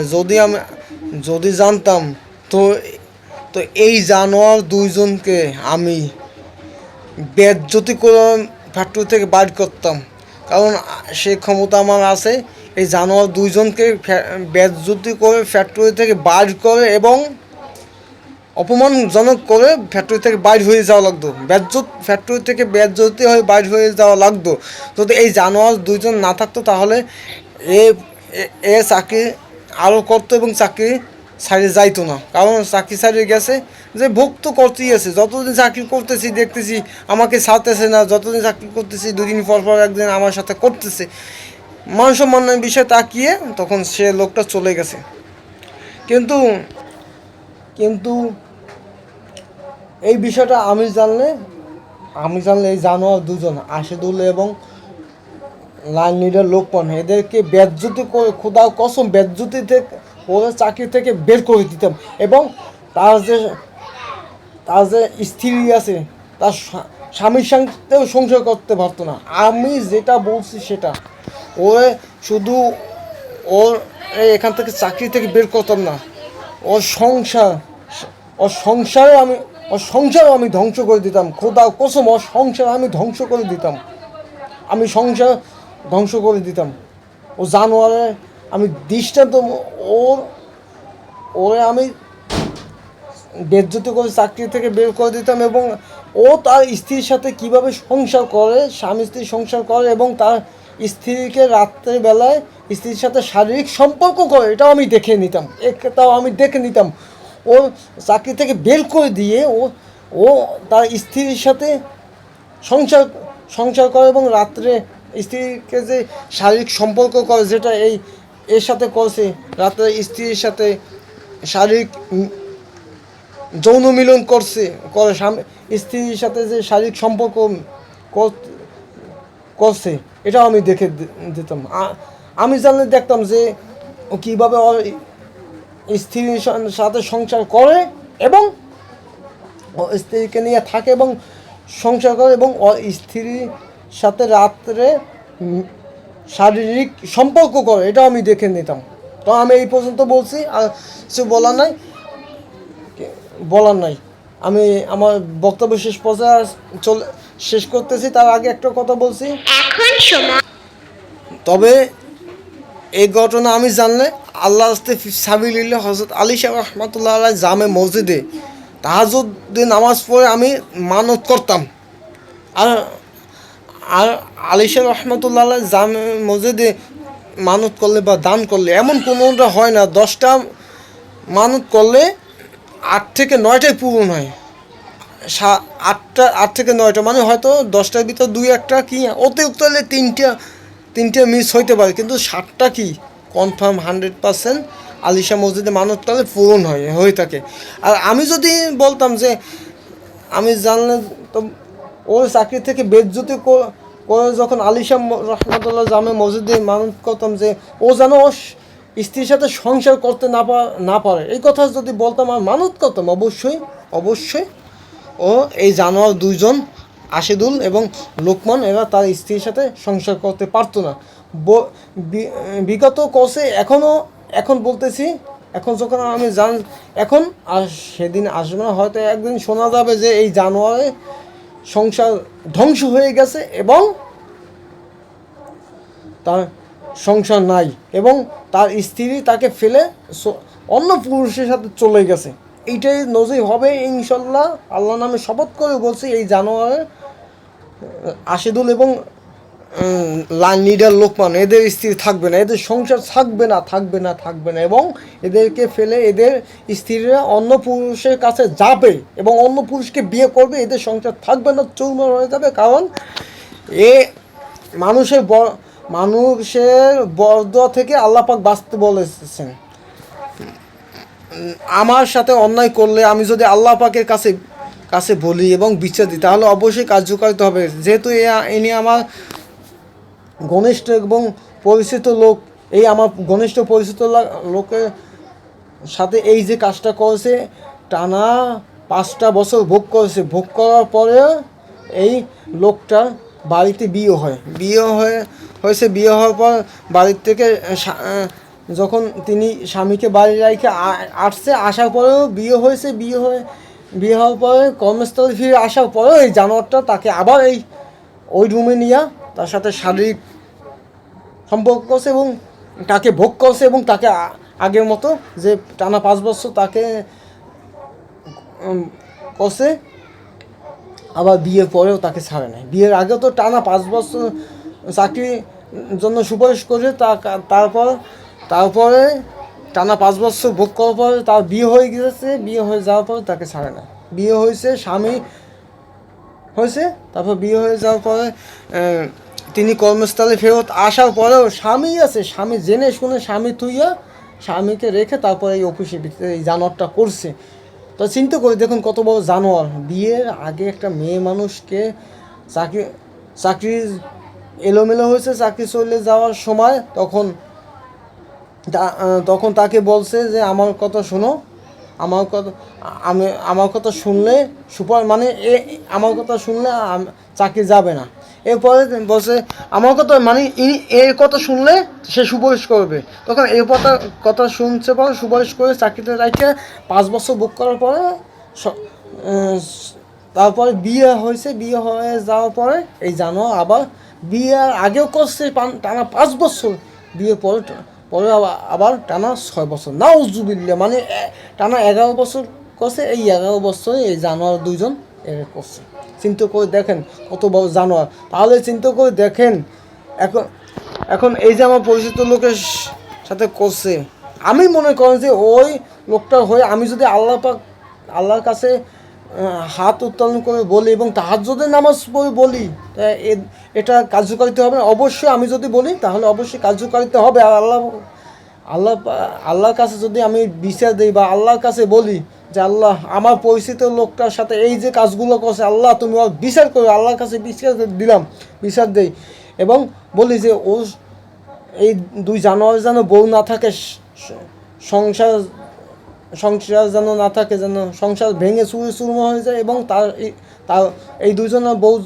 যদি জানতাম তো তো এই জানোয়ার দুইজনকে আমি বেজ্জতি করে ফ্যাক্টরি থেকে বাইর করতাম, কারণ সে ক্ষমতা আমার আছে। এই জানোয়ার দুইজনকে বেজ্জতি করে ফ্যাক্টরি থেকে বাইর করে এবং অপমানজনক করে ফ্যাক্টরি থেকে বাইর হয়ে যাওয়া লাগতো। ফ্যাক্টরি থেকে বেজ্জতি হয়ে বাইর হয়ে যাওয়া লাগতো। যদি এই জানোয়ার দুইজন না থাকতো তাহলে এ চাকরি আরও করতো এবং চাকরি ছাড়িয়ে যাইতো না। কারণ চাকরি ছাড়িয়ে গেছে যে ভোগ তো করতেই আছে। যতদিন চাকরি করতেছি দেখতেছি আমাকে ছাড়তেছে না, যতদিন চাকরি করতেছি 2 দিন পর একদিন আমার সাথে করতেছে। মান সম্মানের বিষয় তাকিয়ে তখন সে লোকটা চলে গেছে। কিন্তু কিন্তু এই বিষয়টা আমি জানলে এই জানোয়ার দুজন আশেদুল এবং লাইন লিডার লোকমান, এদেরকে বেজ্জতি করে, খোদা কসম বেজ্জতি থেকে ওদের চাকরি থেকে বের করে দিতাম। এবং তার যে তার যে স্ত্রী আছে, তার স্বামীর সঙ্গেও সংসার করতে পারতো না। আমি যেটা বলছি সেটা, ওরে শুধু ওর এখান থেকে চাকরি থেকে বের করতাম না, ওর সংসার ওর সংসারও আমি ওর সংসারও আমি ধ্বংস করে দিতাম। খোদা কসম ওর সংসার আমি ধ্বংস করে দিতাম। আমি সংসার ধ্বংস করে দিতাম। ও জানোয়ারে আমি দৃষ্টান্ত, ওর ওরে আমি বেজ্জতি করে চাকরি থেকে বের করে দিতাম। এবং ও তার স্ত্রীর সাথে কিভাবে সংসার করে, স্বামী স্ত্রী সংসার করে, এবং তার স্ত্রীকে রাত্রের বেলায় স্ত্রীর সাথে শারীরিক সম্পর্ক করে, এটাও আমি দেখে নিতাম। এটাও আমি দেখে নিতাম। ও চাকরি থেকে বের করে দিয়ে ও ও তার স্ত্রীর সাথে সংসার সংসার করে, এবং রাত্রে স্ত্রীকে যে শারীরিক সম্পর্ক করে, যেটা এর সাথে করছে, রাত্রে স্ত্রীর সাথে শারীরিক যৌন মিলন করে স্ত্রীর সাথে যে শারীরিক সম্পর্ক করছে, এটাও আমি দেখে দিতাম। আমি জানলে দেখতাম যে ও কীভাবে ওর স্ত্রীর সাথে সংসার করে, এবং ও স্ত্রীকে নিয়ে থাকে এবং সংসার করে, এবং ওর স্ত্রীর সাথে রাত্রে শারীরিক সম্পর্ক করে, এটাও আমি দেখে নিতাম। তো আমি এই পর্যন্ত বলছি, আর কিছু বলার নাই। আমি আমার বক্তব্য শেষ পর্যায়ে শেষ করতেছি। তার আগে একটা কথা বলছি, তবে এই ঘটনা আমি জানলে আল্লাহ সাবিলিল্লাহ হযরত আলী সাহেব রহমতুল্লাহ আলাইহ জামে মসজিদে তাহাজ্জুদে নামাজ পড়ে আমি মানত করতাম। আর আর আলী সাহেব রহমতুল্লাহ আলাইহ জামে মসজিদে মানত করলে বা দান করলে এমন কোনোটা হয় না 10টা মানত করলে 8 থেকে 9টাই পূরণ হয়। 8 থেকে 9টা মানে হয়তো 10টার ভিতর 2-1টা কি অতিরিক্ত হলে তিনটে মিস হইতে পারে, কিন্তু 7টা কি কনফার্ম 100% আলিশা মসজিদে মানত করলে পূরণ হয়ে থাকে। আর আমি যদি বলতাম যে আমি জানলে তো ওর চাকরি থেকে বেজ্জতি করে যখন আলিশা রহমতুল্লাহ জামে মসজিদে মানত করতাম যে ও যেন ওর স্ত্রীর সাথে সংসার করতে না পারে, এই কথা যদি বলতাম আর মানত করতাম, অবশ্যই ও এই জানোয়ার দুইজন আশিদুল এবং লোকমান এরা তার স্ত্রীর সাথে সংসার করতে পারতো না। বিগত কষে এখন বলতেছি, এখন যখন আমি এখন আর সেদিন আসবে না, হয়তো একদিন শোনা যাবে যে এই জানোয়ারে সংসার ধ্বংস হয়ে গেছে এবং তার সংসার নাই, এবং তার স্ত্রী তাকে ফেলে অন্য পুরুষের সাথে চলে গেছে। এইটাই নজির হবে ইনশাল্লাহ। আল্লাহ নামে শপথ করে বলছি, এই জানোয়ারের আশিদুল এবং লিডার লোকমান এদের স্ত্রী থাকবে না, এদের সংসার থাকবে না, এবং এদেরকে ফেলে এদের স্ত্রীরা অন্য পুরুষের কাছে যাবে এবং অন্য পুরুষকে বিয়ে করবে, এদের সংসার থাকবে না, চুরমার হয়ে যাবে। কারণ এ মানুষের বরদোয়া থেকে আল্লাহ পাক বাঁচতে বলেছেন। আমার সাথে অন্যায় করলে আমি যদি আল্লাহ পাকের কাছে বলি এবং বিচার দিই, তাহলে অবশ্যই কার্যকারিত হবে। যেহেতু ইনি আমার ঘনিষ্ঠ এবং পরিচিত লোক, এই আমার ঘনিষ্ঠ পরিচিত লোকের সাথে এই যে কাজটা করেছে, টানা 5টা বছর ভোগ করার পরে এই লোকটা বাড়িতে বিয়ে হওয়ার পর বাড়ির থেকে যখন তিনি স্বামীকে বাড়ি রেখে আসার পরেও বিয়ে হওয়ার পরে কর্মস্থলে ফিরে আসার পরেও এই জানোয়ারটা তাকে আবার ওই রুমে নিয়ে তার সাথে শারীরিক সম্পর্ক করছে এবং তাকে ভোগ করছে, এবং তাকে আগের মতো যে টানা 5 বছর তাকে করছে, আবার বিয়ের পরেও তাকে ছাড়ে নাই। বিয়ের আগে তো টানা 5 বছর চাকরির জন্য সুপারিশ করে, তারপরে টানা 5 বছর ভোগ করার পরে তার বিয়ে হয়ে গেছে। বিয়ে হয়ে যাওয়ার পরে তাকে ছাড়ে না। বিয়ে হয়েছে, স্বামী হয়েছে, তারপর বিয়ে হয়ে যাওয়ার পরে তিনি কর্মস্থলে ফেরত আসার পরেও স্বামী জেনে শুনে স্বামীকে রেখে তারপরে এই অফিসের ভিতরে এই জানোয়ারটা করছে। তো চিন্তা করে দেখুন কত বড় জানোয়ার। বিয়ের আগে একটা মেয়ে মানুষকে চাকরির এলোমেলো হয়েছে চাকরি চলে যাওয়ার সময়, তখন তাকে বলছে যে আমার কথা শোনো, আমার কথা আমার কথা শুনলে মানে আমার কথা শুনলে চাকরি যাবে না। এরপরে বলছে আমার কথা মানে এর কথা শুনলে সে সুপারিশ করবে। তখন এই কথা শুনছে পর সুপারিশ করে চাকরিতে রাখে 5 বছর বুক করার পরে তারপরে বিয়ে হয়েছে। বিয়ে হয়ে যাওয়ার পরে এই জানো আবার বিয়ের আগেও করছে টানা 5 বছর, বিয়ে পরে পরে আবার টানা 6 বছর, নাউজুবিল্লাহ, মানে টানা 11 বছর করছে। এই 11 বছরে এই জানোয়ার দুইজন করছে। চিন্তা করে দেখেন কত বড় জানোয়ার। তাহলে চিন্তা করে দেখেন এখন এখন এই যে আমার পরিচিত লোকের সাথে করছে, আমি মনে করেন যে ওই লোকটা হয়ে আমি যদি আল্লাহর কাছে হাত উত্তোলন করে বলি এবং তাহাজ্জুদের নামাজ পড়ে বলি, এটা কার্যকারিতা হবে না। অবশ্যই আমি যদি বলি তাহলে অবশ্যই কার্যকারিতা হবে। আর আল্লাহর কাছে যদি আমি বিচার দিই বা আল্লাহর কাছে বলি যে আল্লাহ আমার পরিচিত লোকটার সাথে এই যে কাজগুলো করছে, আল্লাহ তুমি বিচার করো, আল্লাহর কাছে বিচার দেই এবং বলি যে ও এই দুই জানোয়ার যেন বউ না থাকে, সংসার যেন না থাকে, যেন সংসার ভেঙে চুরমা হয়ে যায় এবং তার এই দুজনের বউ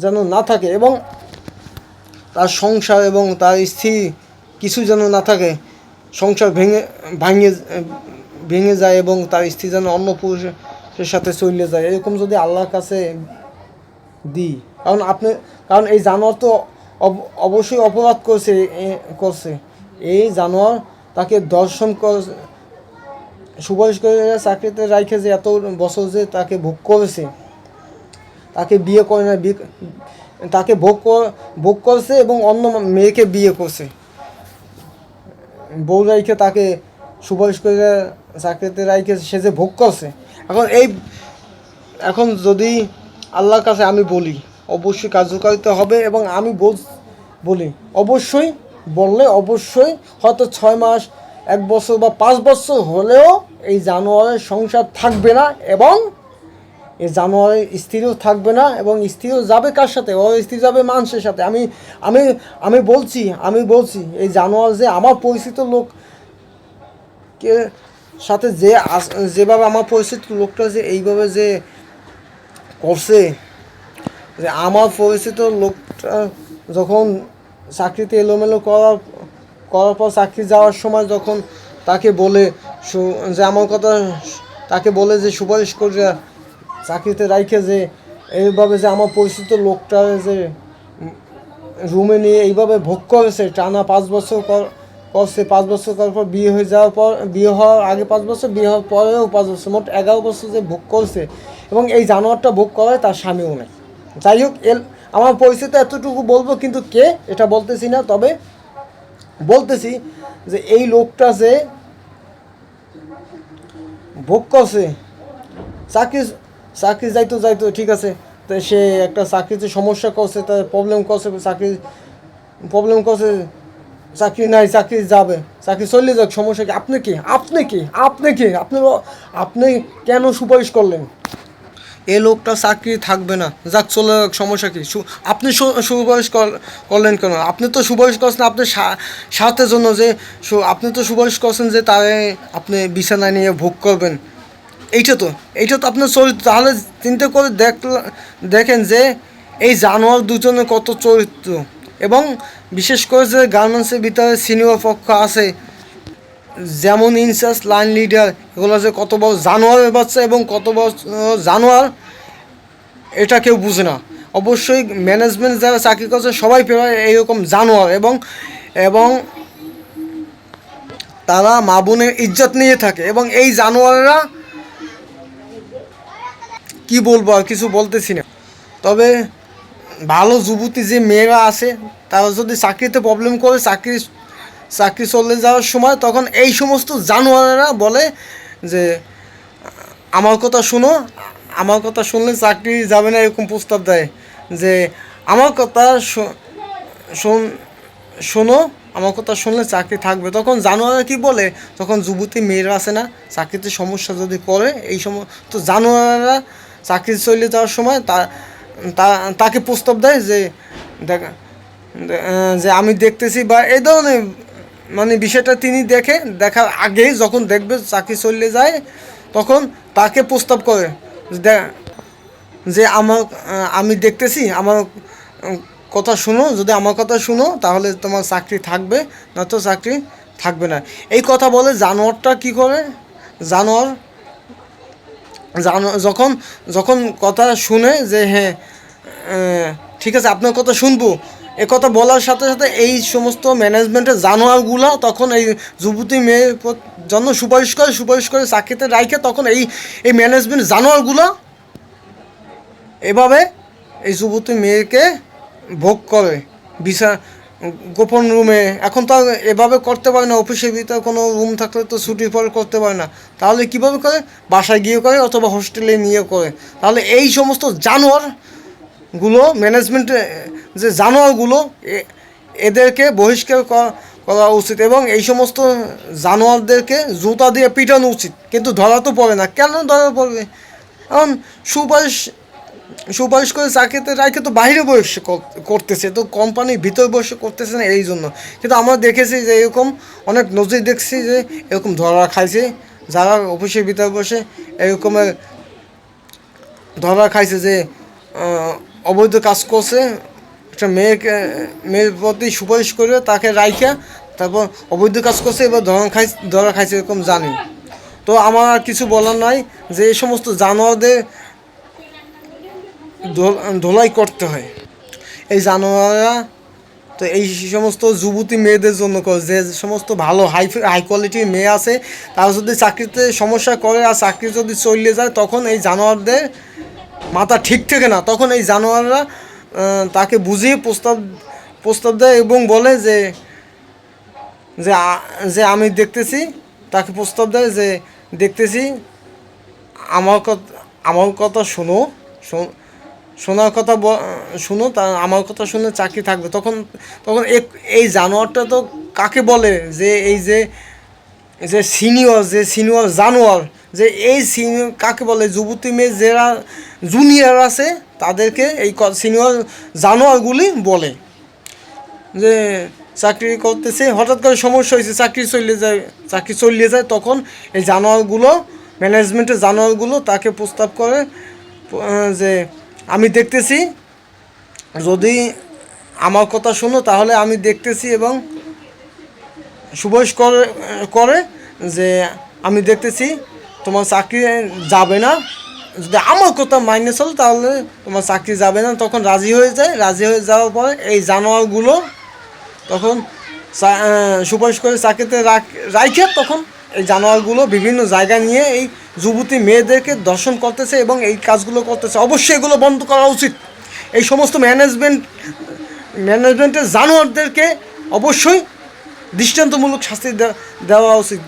যেন না থাকে এবং তার সংসার এবং তার স্ত্রী কিছু যেন না থাকে, সংসার ভেঙে যায় এবং তার স্ত্রী যেন অন্য পুরুষের সাথে চলে যায়, এরকম যদি আল্লাহর কাছে দিই। কারণ এই জানোয়ার তো অবশ্যই অপরাধ করছে। এই জানোয়ার তাকে দর্শন সুপারিশ করে চাকরিতে রাখে যে এত বছর যে তাকে ভোগ করেছে, তাকে বিয়ে করে না, তাকে ভোগ করছে এবং অন্য মেয়েকে বিয়ে করছে, বউ রাইখে তাকে সুপারিশ করে চাকরিতে রাইখে সে যে ভোগ করছে। এখন যদি আল্লাহর কাছে আমি বলি অবশ্যই কার্যকারিতা হবে এবং আমি বলি অবশ্যই বললে অবশ্যই হয়তো 6 মাস 1 বছর বা 5 বছর হলেও এই জানোয়ারের সংসার থাকবে না এবং এই জানোয়ারের স্ত্রীও থাকবে না এবং স্ত্রীও যাবে কার সাথে? ওর স্ত্রী যাবে মানুষের সাথে। আমি বলছি এই জানোয়ার যে আমার পরিচিত লোককে সাথে যেভাবে আমার পরিচিত লোকটা যে এইভাবে যে করছে, যে আমার পরিচিত লোকটা যখন চাকরিতে এলোমেলো করার পর চাকরি যাওয়ার সময় যখন তাকে বলে যে আমার কথা, তাকে বলে যে সুপারিশ করে চাকরিতে রাখে যে এইভাবে যে আমার পরিচিত লোকটা যে রুমে নিয়ে এইভাবে ভোগ করেছে টানা 5 বছর করছে। 5 বছর করার পর বিয়ে হওয়ার আগে 5 বছর, বিয়ে হওয়ার পরেও 5 বছর, মোট 11 বছর যে ভোগ করছে এবং এই জানোয়ারটা ভোগ করায় তার স্বামীও নেই। যাই হোক, আমার পরিচিত এতটুকু বলবো, কিন্তু কে এটা বলতেছি না, তবে বলতেছি যে এই লোকটা যে ভোগ করছে চাকরি যাইতো ঠিক আছে, তো সে একটা চাকরিতে সমস্যা করছে, তার প্রবলেম করছে, চাকরি নাই, চাকরি যাবে, চাকরি চলে যাক, সমস্যা কি? আপনি কেন সুপারিশ করলেন? এ লোকটা চাকরি থাকবে না, যাক চলে যাক, সমস্যা কি? আপনি সুপারিশ করলেন কেন? আপনি তো সুপারিশ করছেন আপনার স্বার্থের জন্য, যে আপনি তো সুপারিশ করছেন যে তারে আপনি বিছানায় নিয়ে ভোগ করবেন। এইটা তো আপনার চরিত্র। তাহলে চিন্তা করে দেখেন যে এই জানোয়ার দুজনের কত চরিত্র, এবং বিশেষ করে যে গার্মেন্টসের ভিতরে সিনিয়র পক্ষ আছে, যেমন ইনচার্জ, লাইন লিডার, এগুলো যে কত বড় জানোয়ারের বাচ্চা এবং কত বড় জানোয়ার এটা কেউ বুঝে না। অবশ্যই ম্যানেজমেন্ট যারা চাকরি করছে সবাই প্রায় এইরকম জানোয়ার, এবং তারা মা বোনের ইজ্জত নিয়ে থাকে। এবং এই জানোয়াররা কি বলবো, আর কিছু বলতেছি না। তবে ভালো যুবতী যে মেয়েরা আছে তারা যদি চাকরিতে প্রবলেম করে, চাকরি চলে যাওয়ার সময়, তখন এই সমস্ত জানোয়ারেরা বলে যে আমার কথা শুনলে চাকরি যাবে না, এরকম প্রস্তাব দেয় যে আমার কথা শোনো, আমার কথা শুনলে চাকরি থাকবে। তখন জানোয়াররা কি বলে, তখন যুবতী মেয়েরা আছে না, চাকরিতে সমস্যা যদি করে, এই সমস্ত জানোয়াররা চাকরি চলে যাওয়ার সময় তাকে প্রস্তাব দেয় যে যে আমি দেখতেছি বা এই ধরনের মানে বিষয়টা তিনি দেখার আগে যখন দেখবে চাকরি চলে যায় তখন তাকে প্রস্তাব করে যে আমি দেখতেছি আমার কথা শুনো, যদি আমার কথা শুনো তাহলে তোমার চাকরি থাকবে, না তো চাকরি থাকবে না। এই কথা বলে জানোয়ারটা কি করে, জানোয়ার যখন যখন কথা শুনে যে হ্যাঁ ঠিক আছে আপনার কথা শুনবো, এ কথা বলার সাথে সাথে এই সমস্ত ম্যানেজমেন্টের জানোয়ারগুলো তখন এই যুবতী মেয়ের জন্য সুপারিশ করে চাকরিতে রাখে। তখন এই ম্যানেজমেন্ট জানোয়ারগুলো এভাবে এই যুবতী মেয়েকে ভোগ করে গোপন রুমে। এখন তো আর এভাবে করতে পারে না, অফিসের ভিতরে কোনো রুম থাকলে তো ছুটির পর করতে পারে না, তাহলে কীভাবে করে, বাসায় গিয়ে করে অথবা হোস্টেলে নিয়ে করে। তাহলে এই সমস্ত জানোয়ারগুলো ম্যানেজমেন্টে যে জানোয়ারগুলো এদেরকে বহিষ্কার করা উচিত এবং এই সমস্ত জানোয়ারদেরকে জুতা দিয়ে পিটানো উচিত। কিন্তু ধরা তো পড়ে না, কেন ধরা পড়বে? এখন সুপারিশ করে চাকরিতে রাখে তো বাইরে বসে করতেছে, তো কোম্পানির ভিতর বসে করতেছে না এই জন্য। কিন্তু আমরা দেখেছি যে এরকম অনেক নজির দেখছি যে এরকম ধরা খাইছে, যারা অফিসের ভিতর বসে এরকমের ধরা খাইছে যে অবৈধ কাজ করছে, একটা মেয়ের প্রতি সুপারিশ করে তাকে রাইখা তারপর অবৈধ কাজ করছে, এবার ধরা খাইছে এরকম জানি। তো আমার আর কিছু বলার নাই যে এই সমস্ত জানোয়ারদের ধোলাই করতে হয়। এই জানোয়াররা তো এই সমস্ত যুবতী মেয়েদের জন্য করে, যে সমস্ত ভালো হাই কোয়ালিটির মেয়ে আছে তারা যদি চাকরিতে সমস্যা করে আর চাকরি যদি চলে যায় তখন এই জানোয়ারদের মাথা ঠিক থাকে না। তখন এই জানোয়াররা তাকে বুঝিয়ে প্রস্তাব দেয় এবং বলে যে যে যে আমি দেখতেছি, তাকে প্রস্তাব দেয় যে দেখতেছি আমার কথা শোনো, শোনার কথা শুনো, তা আমার কথা শুনে চাকরি থাকবে। তখন তখন এই জানোয়ারটা তো কাকে বলে, যে এই যে সিনিয়র জানোয়ার, যে এই সিনিয়র কাকে বলে, যুবতী মেয়ে যারা জুনিয়র আছে তাদেরকে এই সিনিয়র জানোয়ারগুলি বলে। যে চাকরি করতেছে, হঠাৎ করে সমস্যা হয়েছে, চাকরি চলে যায় তখন এই জানোয়ারগুলো, ম্যানেজমেন্টের জানোয়ারগুলো তাকে প্রস্তাব করে যে আমি দেখতেছি, যদি আমার কথা শোনো তাহলে আমি দেখতেছি, এবং সুপারিশ করে যে আমি দেখতেছি তোমার চাকরি যাবে না, যদি আমার কথা মাইনে চলে তাহলে তোমার চাকরি যাবে না। তখন রাজি হয়ে যাওয়ার পরে এই জানোয়ারগুলো তখন সুপারিশ করে চাকরিতে রাখে। তখন এই জানোয়ারগুলো বিভিন্ন জায়গা নিয়ে এই যুবতী মেয়েদেরকে দর্শন করতেছে এবং এই কাজগুলো করতেছে। অবশ্যই এগুলো বন্ধ করা উচিত। এই সমস্ত ম্যানেজমেন্টের জানোয়ারদেরকে অবশ্যই দৃষ্টান্তমূলক শাস্তি দেওয়া উচিত।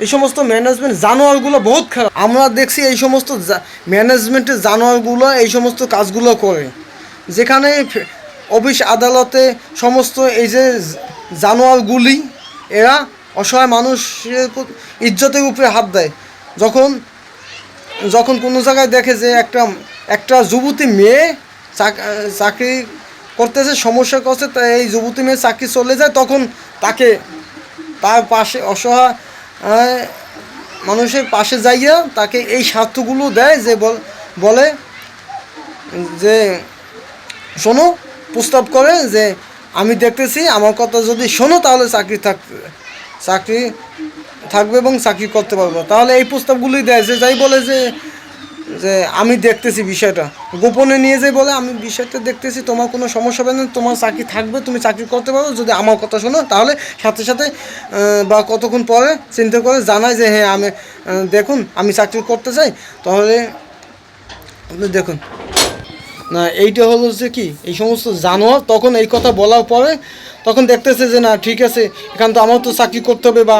এই সমস্ত ম্যানেজমেন্ট জানোয়ারগুলো বহুত খারাপ। আমরা দেখছি এই সমস্ত ম্যানেজমেন্টের জানোয়ারগুলো এই সমস্ত কাজগুলো করে, যেখানে অফিস আদালতে সমস্ত এই যে জানোয়ারগুলি এরা অসহায় মানুষের ইজ্জতের উপরে হাত দেয়। যখন কোনো জায়গায় দেখে যে একটা যুবতী মেয়ে চাকরি করতেছে, সমস্যা করছে, তাই এই যুবতী মেয়ে চাকরি চলে যায়, তখন তার পাশে অসহায় মানুষের পাশে যাইয়া তাকে এই স্বার্থগুলো দেয়, যে বলে যে শোনো, প্রস্তাব করে যে আমি দেখতেছি আমার কথা যদি শোনো তাহলে চাকরি থাকবে এবং চাকরি করতে পারবো। তাহলে এই প্রস্তাবগুলোই দেয়, যে যাই বলে যে যে আমি দেখতেছি বিষয়টা, গোপনে নিয়ে যাই বলে আমি বিষয়টা দেখতেছি, তোমার কোনো সমস্যা হবে না, তোমার চাকরি থাকবে, তুমি চাকরি করতে পারো যদি আমার কথা শোনো। তাহলে সাথে সাথে বা কতক্ষণ পরে চিন্তা করে জানায় যে হ্যাঁ দেখুন আমি চাকরি করতে চাই, তাহলে আপনি দেখুন না। এইটা হলো যে কি, এই সমস্ত জানোয়ার তখন এই কথা বলার পরে তখন দেখতেছে যে না ঠিক আছে, এখান তো আমার তো চাকরি করতে হবে, বা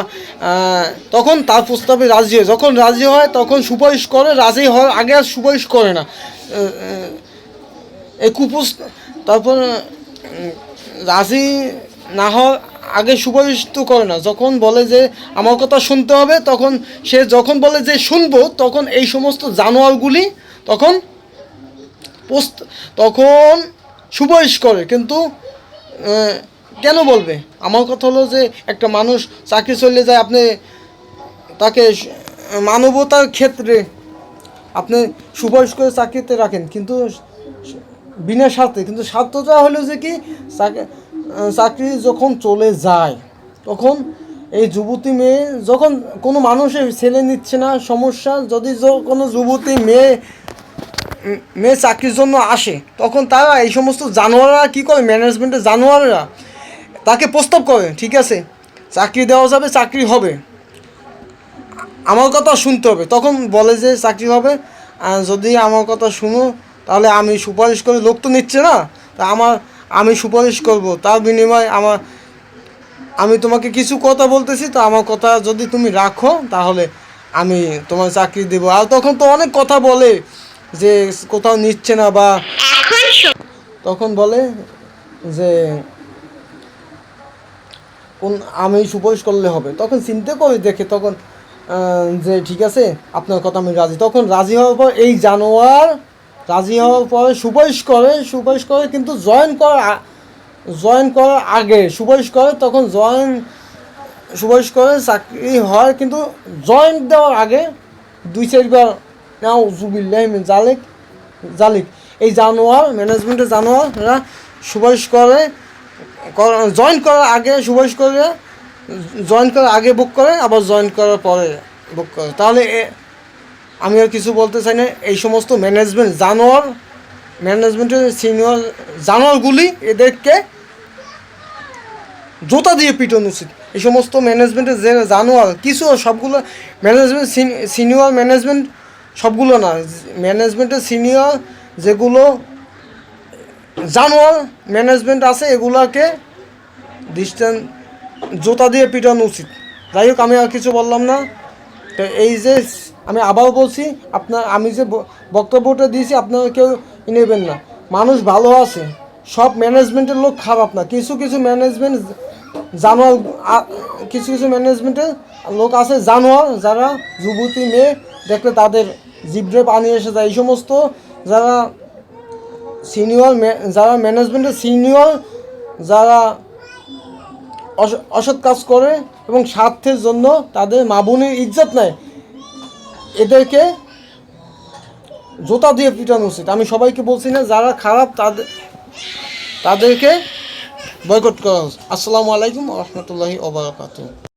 তখন তার প্রস্তাবে রাজি হয়। যখন রাজি হয় তখন সুপারিশ করে, রাজি হওয়ার আগে আর সুপারিশ করে না, এই তারপর রাজি না হওয়ার আগে সুপারিশ তো করে না। যখন বলে যে আমার কথা শুনতে হবে, তখন সে যখন বলে যে শুনবো, তখন এই সমস্ত জানোয়ারগুলি তখন সুপারিশ করে। কিন্তু কেন বলবে? আমার কথা হলো যে একটা মানুষ চাকরি চলে যায়, আপনি তাকে মানবতার ক্ষেত্রে আপনি সুপারিশ করে চাকরিতে রাখেন, কিন্তু বিনা স্বার্থে। কিন্তু স্বার্থটা হলো যে কি, চাকরি যখন চলে যায় তখন এই যুবতী মেয়ে, যখন কোনো মানুষের ছেলে নিচ্ছে না সমস্যা, যদি কোনো যুবতী মেয়ে মেয়ে চাকরির জন্য আসে, তখন তারা এই সমস্ত জানোয়াররা কী করে, ম্যানেজমেন্টের জানোয়াররা তাকে প্রস্তাব করে, ঠিক আছে চাকরি দেওয়া যাবে, চাকরি হবে, আমার কথা শুনতে হবে। তখন বলে যে চাকরি হবে, যদি আমার কথা শুনো তাহলে আমি সুপারিশ করে, লোক তো নিচ্ছে না, তা আমি সুপারিশ করব, তার বিনিময়ে আমি তোমাকে কিছু কথা বলতেছি, তো আমার কথা যদি তুমি রাখো তাহলে আমি তোমার চাকরি দেবো। আর তখন তো অনেক কথা বলে যে কোথাও নিচ্ছে না, বা তখন বলে যে কোন আমি সুপারিশ করলে হবে। তখন চিন্তা করে দেখে, তখন যে ঠিক আছে আপনার কথা আমি রাজি। তখন রাজি হওয়ার পর এই জানোয়ার রাজি হওয়ার পরে সুপারিশ করে, কিন্তু জয়েন করার আগে সুপারিশ করে, তখন সুপারিশ করে চাকরি হয়, কিন্তু জয়েন্ট দেওয়ার আগে 2-4 বার নাও জুবিল্লাহ জালিক এই জানোয়ার, ম্যানেজমেন্টের জানোয়াররা সুপারিশ করে, জয়েন করার আগে সুপারিশ করে, জয়েন করার আগে বুক করে, আবার জয়েন করার পরে বুক করে। তাহলে আমি আর কিছু বলতে চাই না। এই সমস্ত ম্যানেজমেন্টের সিনিয়র জানোয়ারগুলি, এদেরকে জোতা দিয়ে পিটানো উচিত। এই সমস্ত ম্যানেজমেন্টের যে জানোয়ার, কিছু সবগুলো সিনিয়র ম্যানেজমেন্ট, সবগুলো না, ম্যানেজমেন্টের সিনিয়র যেগুলো জানোয়ার ম্যানেজমেন্ট আছে, এগুলোকে ডিস্টেন্স জোতা দিয়ে পিটানো উচিত। যাই হোক, আমি আর কিছু বললাম না। তো এই যে আমি আবার বলছি, আমি যে বক্তব্যটা দিয়েছি আপনারা কেউ নেবেন না। মানুষ ভালো আছে, সব ম্যানেজমেন্টের লোক খারাপ না। কিছু ম্যানেজমেন্ট জানোয়ার, কিছু ম্যানেজমেন্টের লোক আছে জানোয়ার, যারা যুবতী মেয়ে দেখলে তাদের জিভে পানি এসে যায়। এই সমস্ত যারা যারা ম্যানেজমেন্টের সিনিয়র, যারা অসৎ কাজ করে এবং স্বার্থের জন্য তাদের মা বোনের ইজ্জত নেয়, এদেরকে জোতা দিয়ে পিটানো উচিত। আমি সবাইকে বলছি না, যারা খারাপ তাদেরকে বয়কট করা উচিত। আসসালামু আলাইকুম ওয়া রাহমাতুল্লাহি ওয়া বারাকাতুহু।